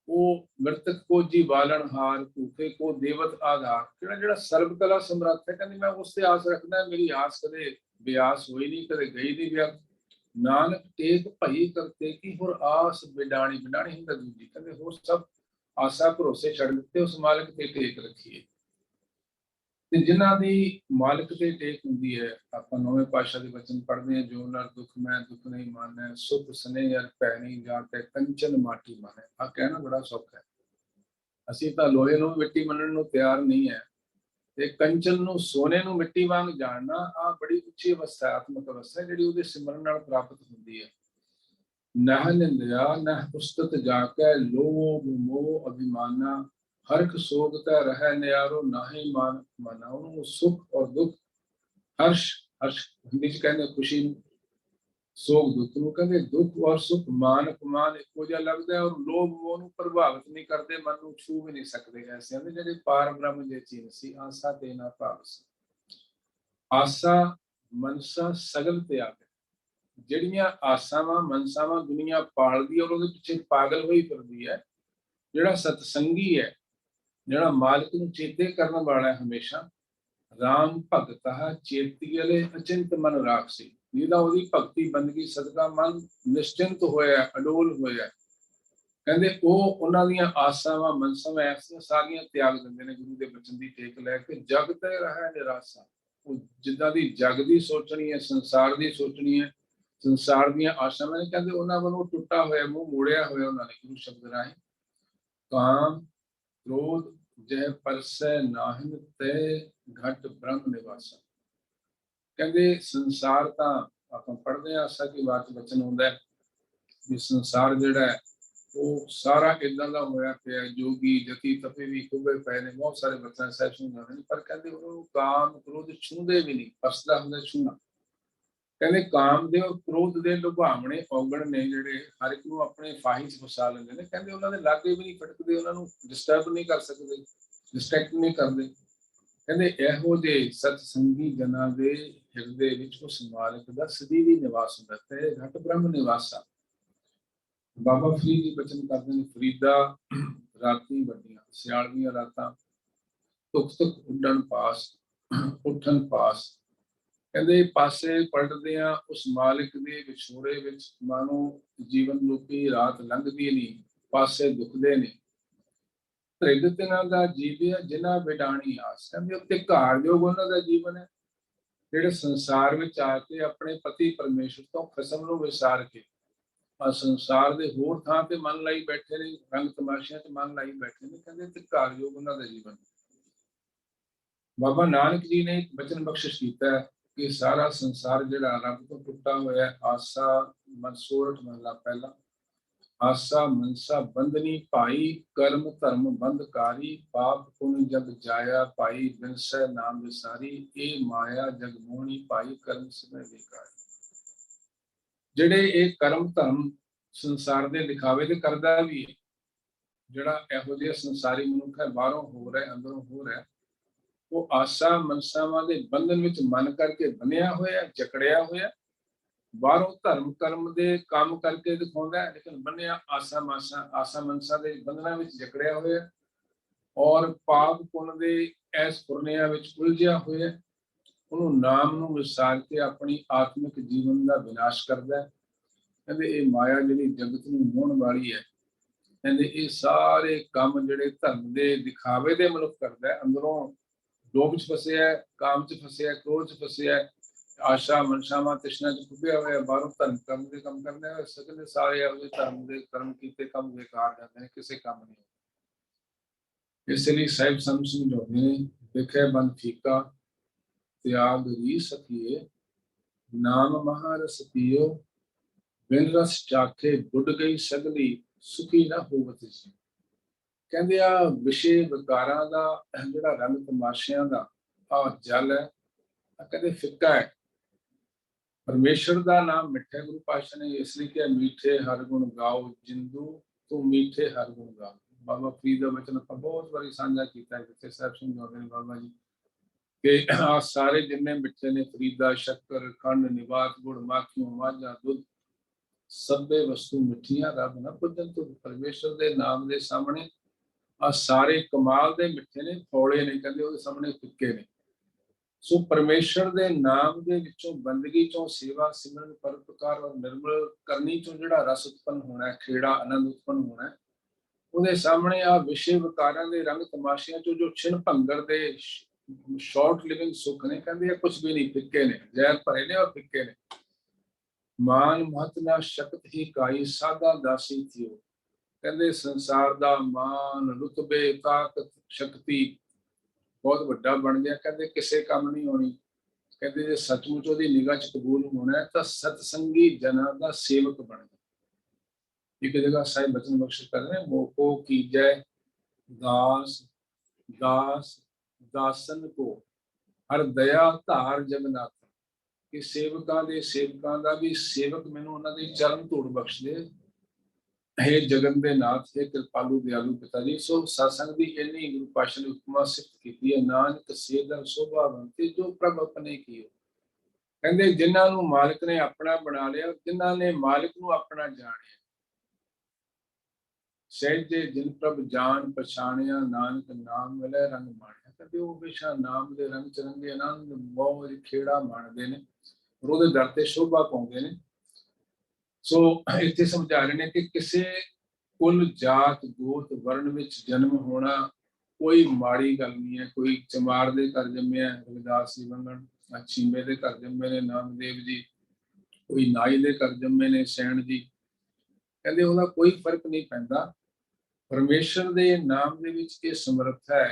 वो मृतक को जी बालनहार, भूखे को देवत आधार। जिहड़ा जिहड़ा सर्व कला समर्थ है, कहंदे मैं उस ते आस रखदा, मेरी आस कदे बेआस होई नहीं, कदे गई नहीं व्यर्थ। नानक टेक भई करते की होर आस बेडाणी, बेडाणी हुंदा दूजी। कहंदे होर सब आसा भरोसे छड़ दिते, उस मालिक ते टेक रखीए। ते जिन्हां दी मालिक ते टेक हुंदी है, आपां नौवें पातशाह दे वचन पढ़दे हैं, जो नर दुख मैं दुख नहीं मानै, सुख स्नेह अर भै नहीं जाते, कंचन माटी मानै। आ कहना बड़ा सौखा है, ਅਸੀਂ ਤਾਂ ਲੋਹੇ ਨੂੰ ਮਿੱਟੀ ਮੰਨਣ ਨੂੰ ਤਿਆਰ ਨਹੀਂ ਹੈ, ਤੇ ਕੰਚਨ ਨੂੰ ਸੋਨੇ ਨੂੰ ਮਿੱਟੀ ਵਾਂਗ ਜਾਣਨਾ, ਆ ਬੜੀ ਉੱਚੀ ਅਵਸਥਾ, ਆਤਮਿਕ ਅਵਸਥਾ ਜਿਹੜੀ ਉਹਦੇ ਸਿਮਰਨ ਨਾਲ ਪ੍ਰਾਪਤ ਹੁੰਦੀ ਹੈ। नह निंदया नह उस्तत जाके लोभ मोह अभिमाना हर्ष सोग तै रह नियारो नाहि मान माना। ਉਹਨੂੰ ਸੁਖ ਔਰ ਦੁੱਖ, ਹਰਸ਼ ਹਰਸ਼ ਹਿੰਦੀ ਚ ਕਹਿੰਦੇ ਖੁਸ਼ੀ ਨੂੰ, ਸੋਗ ਦੁੱਖ ਨੂੰ ਕਹਿੰਦੇ ਦੁੱਖ ਔਰ ਸੁਖ ਮਾਨ ਅਪਮਾਨ ਇੱਕੋ ਜਿਹਾ ਲੱਗਦਾ ਔਰ ਲੋਭ ਮੋਹ ਨੂੰ ਪ੍ਰਭਾਵਿਤ ਨਹੀਂ ਕਰਦੇ, ਮਨ ਨੂੰ ਛੂ ਵੀ ਨਹੀਂ ਸਕਦੇ। ਐਸੇ ਹਨ ਜਿਹੜੇ ਪਾਰ ਬ੍ਰਹਮ ਦੇ ਚੀਨ ਸੀ ਆਸਾ ਤੇ ਨਾ ਭਾਵ ਸੀ। ਆਸਾ ਮਨਸਾ ਸਗਲ ਤਿਆਗ, ਜਿਹੜੀਆਂ ਆਸਾਵਾਂ ਮਨਸਾਵਾਂ ਦੁਨੀਆ ਪਾਲਦੀ ਔਰ ਉਹਦੇ ਪਿੱਛੇ ਪਾਗਲ ਹੋਈ ਫਿਰਦੀ ਹੈ। ਜਿਹੜਾ ਸਤਸੰਗੀ ਹੈ, ਜਿਹੜਾ ਮਾਲਕ ਨੂੰ ਚੇਤੇ ਕਰਨ ਵਾਲਾ ਹੈ ਹਮੇਸ਼ਾ, ਰਾਮ ਭਗਤਾ ਚੇਤੀਲੇ ਅਚਿੰਤ ਮਨ ਰਾਖਸੀ, ਜਿਹਦਾ ਉਹਦੀ ਭਗਤੀ ਬੰਦਗੀ ਸਦਕਾ ਮਨ ਨਿਸ਼ਚਿੰਤ ਹੋਇਆ ਅਡੋਲ ਹੋਇਆ, ਕਹਿੰਦੇ ਉਹ ਉਹਨਾਂ ਦੀਆਂ ਆਸਾਵਾਂ ਮਨਸਾਵਾਂ ਐਸੀਆਂ ਸਾਰੀਆਂ ਤਿਆਗ ਦਿੰਦੇ ਨੇ ਗੁਰੂ ਦੇ ਬਚਨ ਦੀ ਟੇਕ ਲੈ ਕੇ। ਜਗ ਤੇ ਰਹਿ ਨਿਰਾਸ਼ਾ, ਉਹ ਜਿੱਦਾਂ ਦੀ ਜਗ ਦੀ ਸੋਚਣੀ ਹੈ, ਸੰਸਾਰ ਦੀ ਸੋਚਣੀ ਹੈ, ਸੰਸਾਰ ਦੀਆਂ ਆਸ਼ਾਵਾਂ ਨੇ, ਕਹਿੰਦੇ ਉਹਨਾਂ ਵੱਲੋਂ ਟੁੱਟਾ ਹੋਇਆ ਮੂੰਹ ਮੋੜਿਆ ਹੋਇਆ ਉਹਨਾਂ ਨੇ ਗੁਰੂ ਸ਼ਬਦ ਰਾਹੀਂ। ਕਾਮ ਕ੍ਰੋਧ ਜਹ ਪਰਸੈ ਨਾਹਿਨ ਤੇ ਘਟ ਬ੍ਰਹਮ ਨਿਵਾਸਾ, ਕਹਿੰਦੇ ਸੰਸਾਰ ਤਾਂ ਆਪਾਂ ਪੜ੍ਹਦੇ ਹਾਂ ਆਸਾ ਕੀ ਵਾਰ ਚ ਬਚਨ ਹੁੰਦਾ ਹੈ ਵੀ ਸੰਸਾਰ ਜਿਹੜਾ ਹੈ ਉਹ ਸਾਰਾ ਇਦਾਂ ਦਾ ਹੋਇਆ ਪਿਆ, ਜੋਗੀ ਜਤੀ ਤਪੇ ਵੀ ਖੁੱਬੇ ਪਏ ਨੇ, ਬਹੁਤ ਸਾਰੇ ਬਚਨ ਸਾਹਿਬ ਸਮਝਾਉਂਦੇ ਨੇ, ਪਰ ਕਹਿੰਦੇ ਉਹਨੂੰ ਕਾਮ ਕ੍ਰੋਧ ਛੂੰਹਦੇ ਵੀ ਨਹੀਂ, ਪਰਸਦਾ ਹੁੰਦਾ ਛੂਹਣਾ। ਕਹਿੰਦੇ ਕਾਮ ਦੇ ਔਰ ਕ੍ਰੋਧ ਦੇ ਲੁਭਾਵਣੇ ਔਗਣ ਨੇ ਜਿਹੜੇ ਹਰ ਇੱਕ ਨੂੰ ਆਪਣੇ ਫਾਹੀ ਚ ਫਸਾ ਲੈਂਦੇ ਨੇ, ਕਹਿੰਦੇ ਉਹਨਾਂ ਦੇ ਲਾਗੇ ਵੀ ਨਹੀਂ ਫਟਕਦੇ, ਉਹਨਾਂ ਨੂੰ ਡਿਸਟਰਬ ਨਹੀਂ ਕਰ ਸਕਦੇ, ਡਿਸਟਰੈਕਟ ਨਹੀਂ ਕਰਦੇ। ਕਹਿੰਦੇ ਇਹੋ ਜਿਹੇ ਸਤਸੰਗੀ ਜਨਾਂ ਦੇ ਹਿਰਦੇ ਵਿੱਚ ਉਸ ਮਾਲਕ ਦਾ ਸਦੀਵੀ ਨਿਵਾਸ ਹੁੰਦਾ ਤੇ ਘਟ ਬ੍ਰਹਮ ਨਿਵਾਸਾ। ਬਾਬਾ ਫਰੀਦ ਜੀ ਬਚਨ ਕਰਦੇ ਨੇ, ਫਰੀਦਾ ਰਾਤੀ ਵੱਡੀਆਂ ਸਿਆਲ ਦੀਆਂ ਰਾਤਾਂ ਧੁੱਖ ਧੁੱਖ ਉੱਡਣ ਪਾਸ ਉੱਠਣ ਪਾਸ, ਕਹਿੰਦੇ ਪਾਸੇ ਪਲਟਦਿਆਂ ਉਸ ਮਾਲਿਕ ਦੇ ਵਿਛੋੜੇ ਵਿੱਚ ਮਾਨੋ ਜੀਵਨ ਰੂਪੀ ਰਾਤ ਲੰਘਦੀ ਨਹੀਂ, ਪਾਸੇ ਦੁਖਦੇ ਨੇ। ਤ੍ਰਿਗ ਤਿਨਾਂ ਦਾ ਜੀਵਿਆ ਜਿਨ੍ਹਾਂ ਵਿਡਾਣੀ ਆਸ, ਕਹਿੰਦੇ ਉੱਤੇ ਘਾਰਯੋਗ ਉਹਨਾਂ ਦਾ ਜੀਵਨ ਹੈ ਜਿਹੜੇ ਸੰਸਾਰ ਵਿੱਚ ਆ ਕੇ ਆਪਣੇ ਪਤੀ ਪਰਮੇਸ਼ਰ ਤੋਂ ਖਸਮ ਨੂੰ ਵਿਸਾਰ ਕੇ ਸੰਸਾਰ ਦੇ ਹੋਰ ਥਾਂ ਤੇ ਮਨ ਲਾਈ ਬੈਠੇ ਨੇ, ਰੰਗ ਤਮਾਸ਼ਿਆਂ ਚ ਮਨ ਲਾਈ ਬੈਠੇ ਨੇ, ਕਹਿੰਦੇ ਤੇ ਘਾਰਯੋਗ ਉਹਨਾਂ ਦਾ ਜੀਵਨ। ਬਾਬਾ ਨਾਨਕ ਜੀ ਨੇ ਬਚਨ ਬਖਸ਼ਿਸ਼ ਕੀਤਾ ਹੈ ਕਿ ਸਾਰਾ ਸੰਸਾਰ ਜਿਹੜਾ ਰੱਬ ਤੋਂ ਟੁੱਟਾ ਹੋਇਆ, ਆਸਾ ਮਨਸੂਰਤ ਮਹਲਾ ਪਹਿਲਾ, ਆਸਾ ਮਨਸਾ ਬੰਧਨੀ ਭਾਈ ਕਰਮ ਧਰਮ ਬੰਧਕਾਰੀ, ਪਾਪ ਪੁਨ ਜਗ ਜਾਇਆ ਭਾਈ ਬਿਨਸੈ ਨਾਮ ਵਿਸਾਰੀ, ਇਹ ਮਾਇਆ ਜਗ ਮੋਹਣੀ ਭਾਈ ਕਰਮ ਸਮੈ ਵਿਕਾਰੀ। ਜਿਹੜੇ ਇਹ ਕਰਮ ਧਰਮ ਸੰਸਾਰ ਦੇ ਦਿਖਾਵੇ ਤੇ ਕਰਦਾ ਵੀ ਹੈ, ਜਿਹੜਾ ਇਹੋ ਜਿਹਾ ਸੰਸਾਰੀ ਮਨੁੱਖ ਹੈ, ਬਾਹਰੋਂ ਹੋ ਰਿਹਾ ਅੰਦਰੋਂ ਹੋ ਰਿਹਾ, ਉਹ ਆਸਾ ਮਨਸਾਵਾਂ ਦੇ ਬੰਧਨ ਵਿੱਚ ਮਨ ਕਰਕੇ ਬੰਨਿਆ ਹੋਇਆ, ਜਕੜਿਆ ਹੋਇਆ, ਬਾਹਰੋਂ ਧਰਮ ਕਰਮ ਦੇ ਕੰਮ ਕਰਕੇ ਦਿਖਾਉਂਦਾ ਹੈ, ਲੇਕਿਨ ਬੰਨਿਆ ਆਸਾ ਮਨਸਾ ਦੇ ਬੰਧਨਾਂ ਵਿੱਚ ਜਕੜਿਆ ਹੋਇਆ, ਔਰ ਪਾਪ ਪੁੰਨ ਦੇ ਐਸ ਪੁਰਨਿਆਂ ਵਿੱਚ ਉਲਝਿਆ ਹੋਇਆ, ਉਹਨੂੰ ਨਾਮ ਨੂੰ ਵਿਸਾਰ ਕੇ ਆਪਣੀ ਆਤਮਿਕ ਜੀਵਨ ਦਾ ਵਿਨਾਸ਼ ਕਰਦਾ ਹੈ। ਕਹਿੰਦੇ ਇਹ ਮਾਇਆ ਜਿਹੜੀ ਜਗਤ ਨੂੰ ਮੋਹਣ ਵਾਲੀ ਹੈ, ਕਹਿੰਦੇ ਇਹ ਸਾਰੇ ਕੰਮ ਜਿਹੜੇ ਧਰਮ ਦੇ ਦਿਖਾਵੇ ਦੇ ਮਨੁੱਖ ਕਰਦਾ ਹੈ, ਅੰਦਰੋਂ ਲੋਭ ਚ ਫਸਿਆ, ਕਾਮ ਚ ਫਸਿਆ, ਕ੍ਰੋਧ ਚ ਫਸਿਆ, ਆਸ਼ਾ ਮਨਸ਼ਾਵਾਂ ਤ੍ਰਿਸ਼ਨਾ ਚ ਡੁੱਬਿਆ ਹੋਇਆ, ਬਾਹਰੋਂ ਧਰਮ ਕਰਮ ਦੇ ਕੰਮ ਕਰਦਾ ਹੈ, ਸਗਲੇ ਸਾਰੇ ਇਹੋ ਜਿਹੇ ਧਰਮ ਦੇ ਕਰਮ ਕੀਤੇ ਕੰਮ ਬੇਕਾਰ ਜਾਂਦੇ ਨੇ, ਕਿਸੇ ਕੰਮ ਨਹੀਂ। ਇਸ ਲਈ ਸਾਹਿਬ ਸਾਨੂੰ ਸਮਝਾਉਂਦੇ ਨੇ, ਦੇਖੇ ਬਨ ਫੀਕਾ ਤਿਆਗ ਰੀ ਸਕੀਏ, ਨਾਮ ਮਹਾਰਸ ਪੀਓ, ਬਿਨ ਰਸ ਚਾਖੇ ਗੁੱਡ ਗਈ ਸਗਲੀ, ਸੁਖੀ ਨਾ ਹੋਵਤ ਜੀ। ਕਹਿੰਦੇ ਆ ਵਿਸ਼ੇ ਵਿਕਾਰਾਂ ਦਾ ਜਿਹੜਾ ਰੰਗ ਤਮਾਸ਼ਿਆਂ ਦਾ ਆ ਜਲ ਹੈ, ਕਹਿੰਦੇ ਫਿੱਕਾ ਹੈ। ਪਰਮੇਸ਼ਰ ਦਾ ਨਾਮ ਮਿੱਠਾ, ਗੁਰੂ ਪਾਤਸ਼ਾਹ ਨੇ ਇਸ ਲਈ ਕਿਹਾ ਮੀਠੇ ਹਰ ਗੁਣ ਗਾਓ ਜਿੰਦੂ ਤੂੰ ਮੀਠੇ ਹਰ ਗੁਣ ਗਾਓ। ਬਾਬਾ ਫਰੀਦ ਦਾ ਵਚਨ ਆਪਾਂ ਬਹੁਤ ਵਾਰੀ ਸਾਂਝਾ ਕੀਤਾ, ਜਿੱਥੇ ਸਾਹਿਬ ਸਮਝਾਉਂਦੇ ਨੇ ਬਾਬਾ ਜੀ ਕਿ ਆ ਸਾਰੇ ਜਿੰਨੇ ਮਿੱਠੇ ਨੇ, ਫਰੀਦਾ ਸ਼ੱਕਰ ਖੰਡ ਨਿਵਾਤ ਗੁੜ ਮਾਖੀਆਂ ਮਾਝਾ ਦੁੱਧ, ਸਭੇ ਵਸਤੂ ਮਿੱਠੀਆਂ ਰੱਬ ਨਾ ਪੁੱਜਣ ਤੋਂ। ਪਰਮੇਸ਼ਰ ਦੇ ਨਾਮ ਦੇ ਸਾਹਮਣੇ ਆ ਸਾਰੇ ਕਮਾਲ ਦੇ ਮਿੱਠੇ ਨੇ, ਫੌਲੇ ਨੇ, ਕਹਿੰਦੇ ਉਹਦੇ ਸਾਹਮਣੇ ਫਿੱਕੇ ਨੇ। ਸੋ ਪਰਮੇਸ਼ਰ ਦੇ ਨਾਮ ਦੇ ਵਿੱਚੋਂ ਬੰਦਗੀ ਚੋਂ ਸੇਵਾ ਸਿਮਰਨ ਪਰਉਪਕਾਰ ਔਰ ਨਿਰਮਲ ਕਰਨੀ ਚੋਂ ਜਿਹੜਾ ਰਸ ਉਤਪੰਨ ਹੋਣਾ, ਖੇੜਾ ਆਨੰਦ ਉਤਪੰਨ ਹੋਣਾ, ਉਹਦੇ ਸਾਹਮਣੇ ਆ ਵਿਸ਼ੇ ਵਿਕਾਰਾਂ ਦੇ ਰੰਗ ਤਮਾਸ਼ਿਆਂ ਚੋਂ ਜੋ ਛਿਨ ਭੰਗਰ ਦੇ ਸ਼ਾਰਟ ਲਿਵਿੰਗ ਸੁੱਖ ਨੇ, ਕਹਿੰਦੇ ਇਹ ਕੁਝ ਵੀ ਨਹੀਂ, ਫਿੱਕੇ ਨੇ, ਜ਼ਹਿਰ ਭਰੇ ਨੇ ਔਰ ਫਿੱਕੇ ਨੇ। ਮਾਨ ਮਹਤ ਨਾ ਸ਼ਕਤ ਹੀ ਕਾਈ ਸਾਦਾ ਦਾਸੀ ਥਿਓ, ਕਹਿੰਦੇ ਸੰਸਾਰ ਦਾ ਮਾਨ ਰੁਤਬੇ ਤਾਕਤ ਸ਼ਕਤੀ ਬਹੁਤ ਵੱਡਾ ਬਣ ਗਿਆ, ਕਹਿੰਦੇ ਕਿਸੇ ਕੰਮ ਨਹੀਂ ਹੋਣੀ। ਕਹਿੰਦੇ ਜੇ ਸੱਚਮੁੱਚ ਉਹਦੀ ਨਿਗਾਹ ਚ ਕਬੂਲ ਹੋਣਾ ਤਾਂ ਸਤਸੰਗੀ ਜਨਾਂ ਦਾ ਸੇਵਕ ਬਣ ਗਿਆ। एक जगह साहिब बचन बख्शिश कर रहे हैं, मोको कीजै दास दास दासन को हर दया धार जगन्नाथ। कि सेवकां दे सेवकां दा भी सेवक मैनू उन्हां दे चरण धूड़ बख्श दे। हे जगन दे नाथ, हे कृपालु दयालु पिता जी। सो सत्संग दी इन्नी गुरु पातशाह ने उपमा सिफत कीती है, नानक सेदा शोभा बनती जो प्रभ अपने की। कहंदे जिन्हां नू मालिक ने अपना बना लिया, जिन्हां ने मालिक नू अपना जानिया, सहजे जिन प्रभ जान पछाणिया, नानक नाम मिले रंग माणिया। कहते वो हमेशा नाम दे रंग च रंगे आनंद मौज खेड़ा माणदे ने, और ਉਹਦੇ ਦਰ ਤੇ ਸ਼ੋਭਾ ਪਾਉਂਦੇ ਨੇ। ਸੋ ਇੱਥੇ ਸਮਝਾ ਰਹੇ ਨੇ ਕਿ ਕਿਸੇ ਕੁਲ ਜਾਤ ਗੋਤ ਵਰਨ ਵਿੱਚ ਜਨਮ ਹੋਣਾ ਕੋਈ ਮਾੜੀ ਗੱਲ ਨਹੀਂ ਹੈ। ਕੋਈ ਚਮਾਰ ਦੇ ਘਰ ਜੰਮਿਆ ਰਵਿਦਾਸ ਜੀ ਵੰਗਣ, ਛੀਂਬੇ ਦੇ ਘਰ ਜੰਮੇ ਨੇ ਨਾਮਦੇਵ ਜੀ, ਕੋਈ ਨਾਈ ਦੇ ਘਰ ਜੰਮੇ ਨੇ ਸੈਣ ਜੀ, ਕਹਿੰਦੇ ਉਹਦਾ ਕੋਈ ਫਰਕ ਨਹੀਂ ਪੈਂਦਾ। परमेश्वर दे नाम दे विच ये समर्थ है,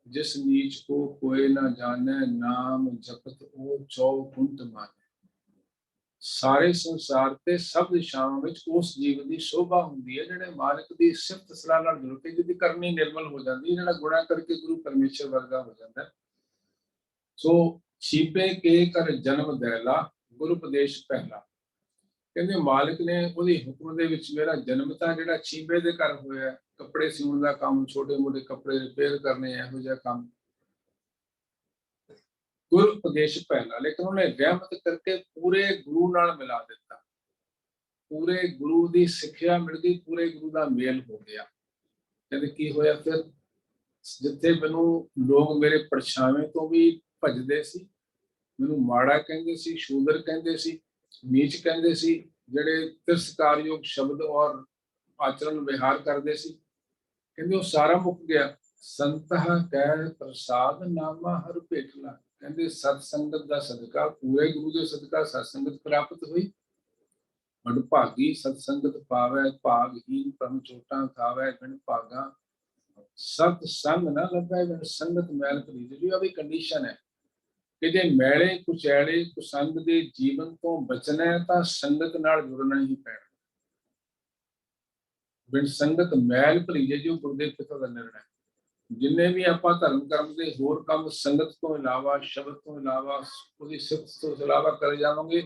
जिस नीच को कोई ना जाने, नाम जपत ओ चौकुंठ माने। सारे संसार ते सब दिशावां विच उस जीव दी शोभा हुंदी है जिहड़े मालिक दी सिफत सलाह नाल जुड़ के जिहदी करनी निर्मल हो जाती है, जिहड़ा गुणा करके गुरु परमेश्वर वर्गा हो जाता है। सो छीपे के कर जन्म दैला, गुरु उपदेश पहला। ਕਹਿੰਦੇ ਮਾलिक ने ਉਹਦੀ ਹੁਕਮ ਦੇ ਵਿੱਚ ਮੇਰਾ ਜਨਮ ਤਾਂ ਜਿਹੜਾ ਛੀਂਬੇ ਦੇ ਘਰ ਹੋਇਆ, ਕੱਪੜੇ ਸਿਉਣ ਦਾ ਕੰਮ, ਛੋਟੇ ਮੋਟੇ ਕੱਪੜੇ ਰਿਪੇਅਰ ਕਰਨੇ, ਇਹੋ ਜਿਹਾ ਕੰਮ, ਗੁਰ ਉਪਦੇਸ਼ ਪਹਿਲਾ। ਲੇਕਿਨ ਉਹਨੇ ਰਹਿਮਤ ਕਰਕੇ ਪੂਰੇ ਗੁਰੂ ਨਾਲ ਮਿਲਾ ਦਿੱਤਾ, ਪੂਰੇ ਗੁਰੂ ਦੀ ਸਿੱਖਿਆ ਮਿਲ ਗਈ, ਪੂਰੇ ਗੁਰੂ ਦਾ ਮੇਲ ਹੋ ਗਿਆ। ਕਹਿੰਦੇ ਕੀ ਹੋਇਆ ਫਿਰ, ਜਿੱਥੇ ਮੈਨੂੰ ਲੋਕ ਮੇਰੇ ਪਰਛਾਵੇਂ ਤੋਂ ਵੀ ਭੱਜਦੇ ਸੀ, ਮੈਨੂੰ ਮਾੜਾ ਕਹਿੰਦੇ ਸੀ, ਸ਼ੂਦਰ ਕਹਿੰਦੇ ਸੀ, ਨੀਚ ਕਹਿੰਦੇ ਸੀ, ਜਿਹੜੇ ਤਿਰਸਕਾਰਯੋਗ ਸ਼ਬਦ ਔਰ ਆਚਰਣ ਵਿਹਾਰ ਕਰਦੇ ਸੀ, ਕਹਿੰਦੇ ਉਹ ਸਾਰਾ ਮੁੱਕ ਗਿਆ। ਸੰਤਹ ਕਹਿ ਪ੍ਰਸਾਦ ਨਾਮਾ ਹਰ ਭੇਟਲਾ। ਕਹਿੰਦੇ ਸਤ ਸੰਗਤ ਦਾ ਸਦਕਾ, ਪੂਰੇ ਗੁਰੂ ਦੇ ਸਦਕਾ ਸਤ ਸੰਗਤ ਪ੍ਰਾਪਤ ਹੋਈ। ਵਡਭਾਗੀ ਸਤ ਸੰਗਤ ਪਾਵੈ, ਭਾਗਹੀਨ ਭ੍ਰਮ ਚੋਟਾਂ ਖਾਵੈ, ਬਿਨ ਭਾਗਾ ਸਤ ਸੰਗ ਨਾ ਲੱਭੈ, ਬਿਨ ਸੰਗਤ ਮੈਲ ਭਰੀ। ਜਿਹੜੀ ਆ ਵੀ ਕੰਡੀਸ਼ਨ ਹੈ ਕਿ ਜੇ ਮੈਲੇ ਕੁਚੈਲੇ ਕੁਸੰਗ ਦੇ ਜੀਵਨ ਤੋਂ ਬਚਣਾ ਹੈ ਤਾਂ ਸੰਗਤ ਨਾਲ ਜੁੜਨਾ ਹੀ ਪੈਣਾ। ਬਿਨ ਸੰਗਤ ਮੈਲ ਭਰੀਜੇ, ਜੋ ਗੁਰਦੇਵ ਪਿਤਾ ਦਾ ਨਿਰਣਾ ਹੈ। ਜਿੰਨੇ ਵੀ ਆਪਾਂ ਧਰਮ ਕਰਮ ਦੇ ਹੋਰ ਕੰਮ ਸੰਗਤ ਤੋਂ ਇਲਾਵਾ, ਸ਼ਬਦ ਤੋਂ ਇਲਾਵਾ, ਉਹਦੀ ਸਿਫਤ ਤੋਂ ਇਲਾਵਾ ਕਰ ਜਾਵਾਂਗੇ,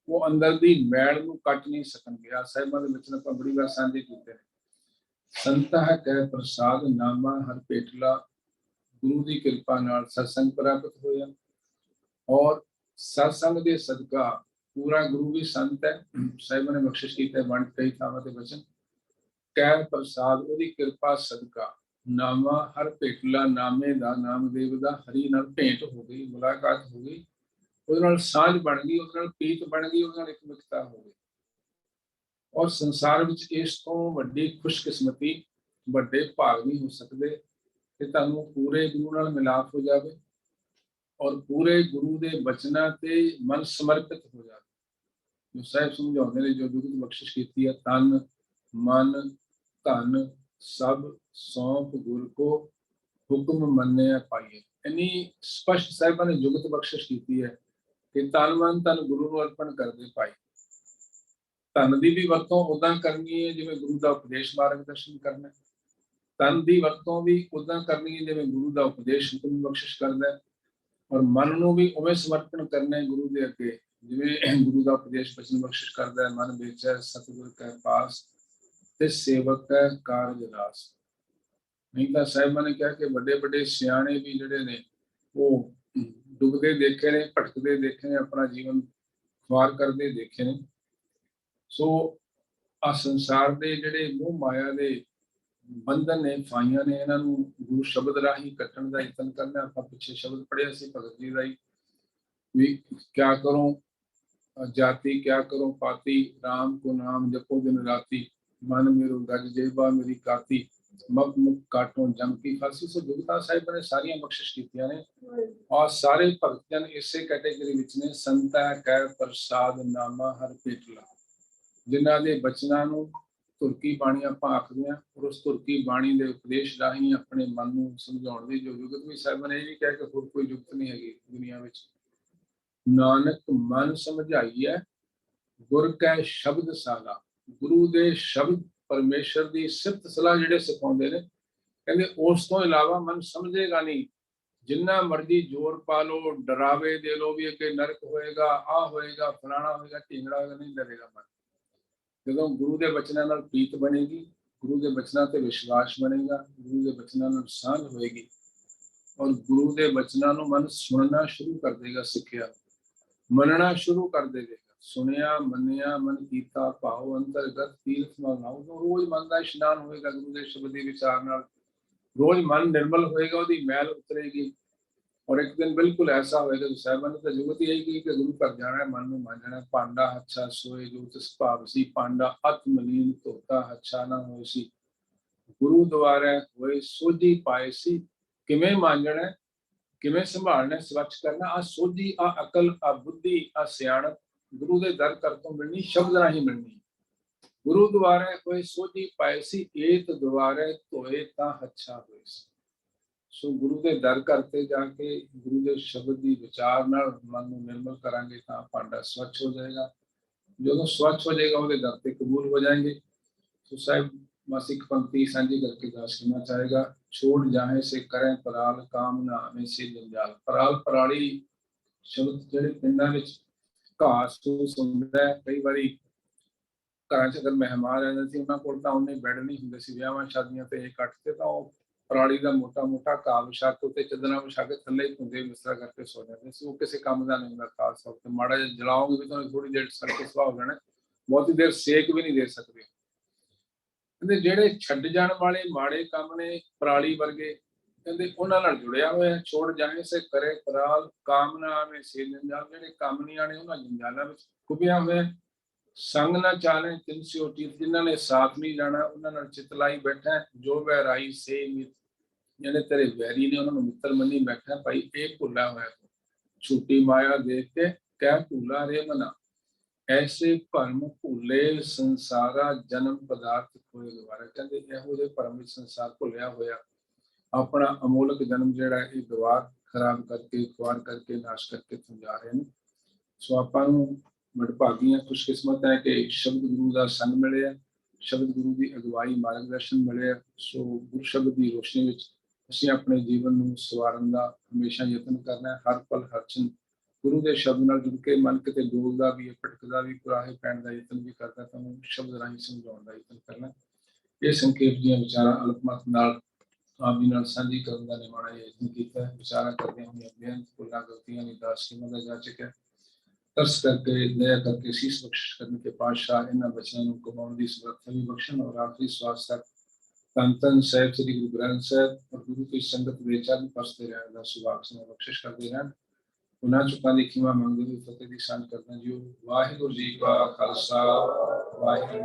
ਉਹ ਅੰਦਰ ਦੀ ਮੈਲ ਨੂੰ ਕੱਟ ਨਹੀਂ ਸਕਣਗੇ। ਆ ਸਾਹਿਬਾਂ ਦੇ ਵਿੱਚ ਆਪਾਂ ਬੜੀ ਵਾਰ ਸਾਂਝੇ ਕੀਤੇ ਨੇ। ਸੰਤਹ ਕਹਿ ਪ੍ਰਸਾਦ ਨਾਮਾ ਹਰ ਭੇਟਲਾ। ਗੁਰੂ ਦੀ ਕਿਰਪਾ ਨਾਲ ਸਤਸੰਗ ਪ੍ਰਾਪਤ ਹੋਇਆ, ਔਰ सत्संग के सदका पूरा गुरु भी संत है, साहिबां ने बख्शिश कीते वंड कई थावां ते वचन। ਕਹਿ ਪ੍ਰਸਾਦ ਉਹਦੀ ਕਿਰਪਾ ਸਦਕਾ ਨਾਮਾ ਹਰ ਭੇਟਲਾ, ਨਾਮੇ ਦਾ ਨਾਮਦੇਵ ਦਾ ਹਰੀ ਨਾਲ ਭੇਂਟ ਹੋ ਗਈ, ਮੁਲਾਕਾਤ ਹੋ ਗਈ, ਉਹਦੇ ਨਾਲ ਸਾਂਝ ਬਣ ਗਈ, ਉਹਦੇ ਨਾਲ ਪ੍ਰੀਤ ਬਣ ਗਈ, ਉਹਦੇ ਨਾਲ ਇਕਮਿਕਤਾ ਹੋ ਗਈ। ਔਰ ਸੰਸਾਰ ਵਿੱਚ ਇਸ ਤੋਂ ਵੱਡੀ ਖੁਸ਼ਕਿਸਮਤੀ, ਵੱਡੇ ਭਾਗ ਨਹੀਂ ਹੋ ਸਕਦੇ ਕਿ ਤੁਹਾਨੂੰ ਪੂਰੇ ਗੁਰੂ ਨਾਲ ਮਿਲਾਪ ਹੋ ਜਾਵੇ और पूरे गुरु के बचना ते मन समर्पित हो जाए। जो साहब समझाते हैं, जो जुगत बख्शिश की है, तन मन धन सब सौंप गुर को, हुक्म मन्ने पाइए। इन्नी स्पष्ट साहिबां ने जुगत बख्शिश की है कि तन मन धन गुरु को अर्पण कर दे पाई। धन की भी वरतों उदा करनी है जिवें गुरु का उपदेश मार्गदर्शन करना, तन की वरतों भी उदा करनी है जिवें गुरु का उपदेश हुक्म बख्शिश करता है, और मन ਨੂੰ ਵੀ ਉਵੇਂ ਸਮਰਪਣ ਕਰਨਾ ਹੈ ਗੁਰੂ ਦੇ ਅੱਗੇ ਜਿਵੇਂ ਗੁਰੂ ਦਾ ਉਪਦੇਸ਼ ਬਚਨ ਬਖਸ਼ਿਸ਼ ਕਰਦਾ ਹੈ। ਮਨ ਵੇਚੈ ਸਤਿਗੁਰ ਕੈ ਪਾਸ, ਤੇ ਸੇਵਕ ਕੈ ਕਾਰਜ ਰਾਸ। ਨਹੀਂ ਤਾਂ ਸਾਹਿਬਾਂ ਨੇ ਕਿਹਾ ਕਿ ਵੱਡੇ ਵੱਡੇ ਸਿਆਣੇ ਵੀ ਜਿਹੜੇ ਨੇ ਉਹ ਡੁੱਬਦੇ ਦੇਖੇ ਨੇ, ਭਟਕਦੇ ਦੇਖੇ ਨੇ, ਆਪਣਾ ਜੀਵਨ ਖੁਆਰ ਕਰਦੇ ਦੇਖੇ ਨੇ। ਸੋ ਆ ਸੰਸਾਰ ਦੇ ਜਿਹੜੇ ਮੋਹ ਮਾਇਆ ਦੇ ਬੰਧਨ ਨੇ, ਫਾਈਆਂ ਨੇ, ਇਹਨਾਂ ਨੂੰ ਗੁਰੂ ਸ਼ਬਦ ਰਾਹੀਂ ਕੱਟਣ ਦਾ ਯਤਨ ਕਰਨਾ। ਆਪਾਂ ਪਿੱਛੇ ਸ਼ਬਦ ਪੜ੍ਹਿਆ ਸੀ ਭਗਤ ਜੀ ਦਾ ਹੀ, ਵੀ ਕਿਆ ਕਰੋ ਜਾਤੀ ਕਿਆ ਕਰੋ ਪਾਤੀ, ਰਾਮ ਕੋ ਨਾਮ ਜਪੋ ਦਿਨ ਰਾਤੀ, ਮਨ ਮੇਰੋ ਗਜ ਜੇਬਾ ਮੇਰੀ ਕਾਤੀ, ਮਕ ਮੁਕ ਕਾਟੋ ਜਮ ਕੀ ਫਾਸੀ। ਸੋ ਜੁਗਤਾ ਸਾਹਿਬ ਨੇ ਸਾਰੀਆਂ ਬਖਸ਼ਿਸ਼ ਕੀਤੀਆਂ ਨੇ, ਔਰ ਸਾਰੇ ਭਗਤ ਜਨ ਇਸੇ ਕੈਟੇਗਰੀ ਵਿੱਚ ਨੇ। ਸੰਤਾ ਕਹਿ ਪ੍ਰਸਾਦ ਨਾਮਾ ਹਰ ਭੇਟਲਾ, ਜਿਨ੍ਹਾਂ ਦੇ ਬਚਨਾਂ ਨੂੰ ਤੁਰਕੀ ਬਾਣੀ ਆਪਾਂ ਆਖਦੇ ਹਾਂ, ਔਰ ਉਸ ਤੁਰਕੀ ਬਾਣੀ ਦੇ ਉਪਦੇਸ਼ ਰਾਹੀਂ ਆਪਣੇ ਮਨ ਨੂੰ ਸਮਝਾਉਣ ਦੀ ਜੋ ਜੁਗਤ ਵੀ ਸਾਹਿਬਾਂ ਨੇ ਇਹ ਵੀ ਕਿਹਾ ਕਿ ਹੋਰ ਕੋਈ ਜੁਗਤ ਨਹੀਂ ਹੈਗੀ ਦੁਨੀਆ ਵਿੱਚ। ਨਾਨਕ ਮਨ ਸਮਝਾਈਐ ਗੁਰ ਕੈ ਸ਼ਬਦ ਸਾਲਾ, ਗੁਰੂ ਦੇ ਸ਼ਬਦ ਪਰਮੇਸ਼ਰ ਦੀ ਸਿਫਤ ਸਲਾਹ ਜਿਹੜੇ ਸਿਖਾਉਂਦੇ ਨੇ, ਕਹਿੰਦੇ ਉਸ ਤੋਂ ਇਲਾਵਾ ਮਨ ਸਮਝੇਗਾ ਨਹੀਂ। ਜਿੰਨਾ ਮਰਜ਼ੀ ਜ਼ੋਰ ਪਾ ਲਓ, ਡਰਾਵੇ ਦੇ ਲਓ ਵੀ ਅੱਗੇ ਨਰਕ ਹੋਏਗਾ, ਆਹ ਹੋਏਗਾ, ਫਲਾਣਾ ਹੋਏਗਾ, ਢੀਂਗੜਾ ਹੋਏਗਾ, ਨਹੀਂ ਡਰੇਗਾ ਮਨ। ਜਦੋਂ ਗੁਰੂ ਦੇ ਬਚਨਾਂ ਨਾਲ ਪ੍ਰੀਤ ਬਣੇਗੀ, ਗੁਰੂ ਦੇ ਬਚਨਾਂ ਤੇ ਵਿਸ਼ਵਾਸ ਬਣੇਗਾ, ਗੁਰੂ ਦੇ ਬਚਨਾਂ ਨਾਲ ਸਾਂਝ ਹੋਏਗੀ ਔਰ ਗੁਰੂ ਦੇ ਬਚਨਾਂ ਨੂੰ ਮਨ ਸੁਣਨਾ ਸ਼ੁਰੂ ਕਰ ਦੇਗਾ, ਸਿੱਖਿਆ ਮੰਨਣਾ ਸ਼ੁਰੂ ਕਰ ਦੇਗਾ। ਸੁਣਿਆ ਮੰਨਿਆ ਮਨ ਕੀਤਾ ਭਾਉ ਅੰਤਰਗਤ ਤੀਰਥ ਨਾਲ ਨਾਉ। ਰੋਜ਼ ਮਨ ਦਾ ਇਸ਼ਨਾਨ ਹੋਏਗਾ ਗੁਰੂ ਦੇ ਸ਼ਬਦ ਦੇ ਵਿਚਾਰ ਨਾਲ, ਰੋਜ਼ ਮਨ ਨਿਰਮਲ ਹੋਏਗਾ, ਉਹਦੀ ਮੈਲ ਉਤਰੇਗੀ ਔਰ ਇੱਕ ਦਿਨ ਬਿਲਕੁਲ ਐਸਾ ਹੋਏਗਾ, ਸਾਹਿਬਾਂ ਨੇ ਤਾਂ ਜ਼ਰੂਰਤ ਹੀ ਹੈ ਕਿ ਗੁਰੂ ਘਰ ਜਾਣਾ, ਮਨ ਨੂੰ ਮੰਨਣਾ। ਪਾਂਡਾ ਹੱਛਾ ਸੋਏ ਜੋ ਤਿਸ ਭਾਵ ਸੀ, ਪਾਂਡਾ ਅਤ ਮਲੀਨ ਧੋਤਾ ਹੱਛਾ ਨਾ ਹੋਏ ਸੀ। ਗੁਰੂ ਦੁਆਰੇ ਹੋਏ ਸੋਝੀ ਪਾਏ ਸੀ। ਕਿਵੇਂ ਮਾਂਜਣਾ, ਕਿਵੇਂ ਸੰਭਾਲਣਾ, ਸਵੱਛ ਕਰਨਾ। ਆ ਸੋਝੀ, ਆ ਅਕਲ, ਆ ਬੁੱਧੀ, ਆ ਸਿਆਣਪ ਗੁਰੂ ਦੇ ਦਰ ਕਰ ਤੋਂ ਮਿਲਣੀ, ਸ਼ਬਦ ਰਾਹੀਂ ਮਿਲਣੀ। ਗੁਰੂ ਦੁਆਰੇ ਹੋਏ ਸੋਝੀ ਪਾਏ ਸੀ, ਏਤ ਦੁਆਰੇ ਧੋਏ ਤਾਂ ਹੱਛਾ ਹੋਏ ਸੀ। ਸੋ ਗੁਰੂ ਦੇ ਦਰ ਘਰ ਤੇ ਜਾ ਕੇ ਗੁਰੂ ਦੇ ਸ਼ਬਦ ਦੀ ਵਿਚਾਰ ਨਾਲ ਮਨ ਨੂੰ ਨਿਰਮਲ ਕਰਾਂਗੇ ਤਾਂ ਭਾਂਡਾ ਸਵੱਛ ਹੋ ਜਾਏਗਾ। ਜਦੋਂ ਸਵੱਛ ਹੋ ਜਾਏਗਾ ਉਹਦੇ ਦਰ ਤੇ ਕਬੂਲ ਹੋ ਜਾएंगे। ਸੋ ਸਾਹਿਬ बस एक पंक्ति साझी करके दास करना चाहेगा। छोड़ जाए से करें पराल काम ना आवे से जंजाल। पराल पराली शब्द ਜਿਹੜੇ ਪਿੰਡਾਂ ਵਿੱਚ ਘਾਸ ਫੂਸ ਹੁੰਦਾ ਹੈ, ਕਈ ਵਾਰੀ ਘਰਾਂ 'ਚ ਅਗਰ ਮਹਿਮਾਨ ਆਉਂਦੇ ਸੀ ਉਹਨਾਂ ਕੋਲ ਤਾਂ ਉਹਨੇ ਬੈੱਡ ਨਹੀਂ ਹੁੰਦੇ ਸੀ, ਵਿਆਹਾਂ ਸ਼ਾਦੀਆਂ ਤੇ ਇਹ ਕੱਟ ਤੇ ਤਾਂ ਉਹ ਪਰਾਲੀ ਦਾ ਮੋਟਾ ਮੋਟਾ ਘਾਹ ਵਿਛਾ ਕੇ ਉੱਤੇ ਚਾਦਰਾਂ ਵਿਛਾ ਕੇ ਥੱਲੇ ਧੁੰਦੇ ਮਿਸਰਾ ਕਰਕੇ ਸੌ ਜਾਂਦੇ ਸੀ। ਉਹ ਕਿਸੇ ਕੰਮ ਦਾ ਨਹੀਂ ਹੁੰਦਾ, ਖਾਸ ਤੌਰ ਤੇ ਮਾੜਾ ਜਿਹਾ ਜਲਾਓਗੇ ਵੀ ਤੁਹਾਨੂੰ ਥੋੜੀ ਦੇਰ ਸੜ ਕੇ ਸੁਆਹ ਹੋ ਜਾਣਾ, ਬਹੁਤੀ ਦੇਰ ਸੇਕ ਵੀ ਨਹੀਂ ਦੇ ਸਕਦੇ। ਕਹਿੰਦੇ ਜਿਹੜੇ ਛੱਡ ਜਾਣ ਵਾਲੇ ਮਾੜੇ ਕੰਮ ਨੇ ਪਰਾਲੀ ਵਰਗੇ, ਕਹਿੰਦੇ ਉਹਨਾਂ ਨਾਲ ਜੁੜਿਆ ਹੋਇਆ। ਛੋੜ ਜਾਣੇ ਸੇ ਕਰੇ ਪਰਾਲ ਕਾਮ ਨਾ ਆਵੇ ਸੇ ਜੰਜਾਲ। ਜਿਹੜੇ ਕੰਮ ਨਹੀਂ ਆਣੇ ਉਹਨਾਂ ਜੰਜਾਲਾਂ ਵਿੱਚ ਖੁੱਭਿਆ ਹੋਇਆ। ਸੰਗ ਨਾ ਚਾਲੇ ਤਿੰਨ ਸਿਓ ਤੀਰਥ। ਜਿਨ੍ਹਾਂ ਨੇ ਸਾਥ ਨਹੀਂ ਜਾਣਾ ਉਹਨਾਂ ਨਾਲ ਚਿਤਲਾਈ ਬੈਠਾ। ਜੋ ਵੈਰਾਈ ਸੇ ਮਿੱਤ। ਜਿਹੜੇ ਤੇਰੇ ਵੈਰੀ ਨੇ ਉਹਨਾਂ ਨੂੰ ਮਿੱਤਰ ਮੰਨੀ ਬੈਠਾ। ਭਾਈ ਇਹ ਭੁੱਲਾ ਹੋਇਆ ਛੁੱਟੀ ਮਾਇਆ ਦੇਖ ਕੇ ਕਹਿ ਭੁੱਲਾ ਰੇ ਮਨਾ। ਐਸੇ ਭਰਮ ਭੁੱਲੇ ਸੰਸਾਰਾ ਜਨਮ ਪਦਾਰਥ ਖੋਏ ਦੁਬਾਰਾ। ਕਹਿੰਦੇ ਇਹੋ ਜਿਹੇ ਭਰਮ ਵਿੱਚ ਸੰਸਾਰ ਭੁੱਲਿਆ ਹੋਇਆ ਆਪਣਾ ਅਮੋਲਕ ਜਨਮ ਜਿਹੜਾ ਇਹ ਦੁਆਰ ਖਰਾਬ ਕਰਕੇ, ਖੁਆਰ ਕਰਕੇ, ਨਾਸ਼ ਕਰਕੇ ਤੁਮ ਜਾ ਰਹੇ ਨੇ। ਸੋ ਆਪਾਂ ਨੂੰ ਵਡਭਾਗੀਆਂ ਖੁਸ਼ਕਿਸਮਤ ਹੈ ਕਿ ਸ਼ਬਦ ਗੁਰੂ ਦਾ ਸੰਗ ਮਿਲਿਆ, ਸ਼ਬਦ ਗੁਰੂ ਦੀ ਅਗਵਾਈ ਮਾਰਗਦਰਸ਼ਨ ਮਿਲਿਆ। ਸੋ ਗੁਰੂ ਸ਼ਬਦ ਦੀ ਰੋਸ਼ਨੀ ਵਿੱਚ ਅਸੀਂ ਆਪਣੇ ਜੀਵਨ ਨੂੰ ਸਵਾਰਨ ਦਾ ਹਮੇਸ਼ਾ ਯਤਨ ਕਰਨਾ ਹੈ। ਹਰ ਪਲ ਹਰ ਛਿਨ ਗੁਰੂ ਦੇ ਸ਼ਬਦ ਨਾਲ ਜੁੜ ਕੇ ਮਨ ਕਿਤੇ ਡੋਲਦਾ ਵੀ ਹੈ, ਭਟਕਦਾ ਵੀ, ਕੁਰਾਹੇ ਪੈਣ ਦਾ ਯਤਨ ਵੀ ਕਰਦਾ, ਤੁਹਾਨੂੰ ਸ਼ਬਦ ਰਾਹੀਂ ਸਮਝਾਉਣ ਦਾ ਯਤਨ ਕਰਨਾ। ਇਹ ਸੰਖੇਪ ਦੀਆਂ ਵਿਚਾਰਾਂ ਅਲਪਮਤ ਨਾਲ ਆਪ ਜੀ ਨਾਲ ਸਾਂਝੀ ਕਰਨ ਦਾ ਨਿਮਾਣਾ ਯਤਨ ਕੀਤਾ ਹੈ। ਵਿਚਾਰਾਂ ਕਰਦੇ ਹੋਏ ਬੇਅੰਤ ਭੁੱਲਾਂ ਗਲਤੀਆਂ ਦੀ ਦਾਸ ਦਾ ਜਾ ਚੁੱਕਿਆ। ਤਰਸ ਕਰਕੇ, ਦਇਆ ਕਰਕੇ, ਸੀਸ ਬਖਸ਼ ਕਰਨ ਕੇ ਪਾਤਸ਼ਾਹ ਇਹਨਾਂ ਬੱਚਿਆਂ ਨੂੰ ਕਮਾਉਣ ਦੀ ਸਮਰੱਥਾ ਵੀ ਬਖਸ਼ਣ ਔਰ ਆਖਰੀ ਸਵਾਸ ਤੱਕ ਧੰਨ ਧੰਨ ਸਾਹਿਬ ਸ੍ਰੀ ਗੁਰੂ ਗ੍ਰੰਥ ਸਾਹਿਬ ਔਰ ਗੁਰੂ ਕੀ ਸੰਗਤ ਦੇ ਚਰਨ ਪਰਸਦੇ ਰਹਿਣ ਦਾ ਸੁਭਾਗ ਬਖਸ਼ਿਸ਼ ਕਰਦੇ ਰਹਿਣ। ਉਹਨਾਂ ਚੁੱਕਾਂ ਦੀ ਖਿਮਾ ਮੰਗਦੇ ਹੋਏ ਫਤਿਹ ਦੀ ਸਾਂਝ ਕਰਦਾ ਜੀ। ਵਾਹਿਗੁਰੂ ਜੀ ਕਾ ਖਾਲਸਾ, ਵਾਹਿਗੁਰੂ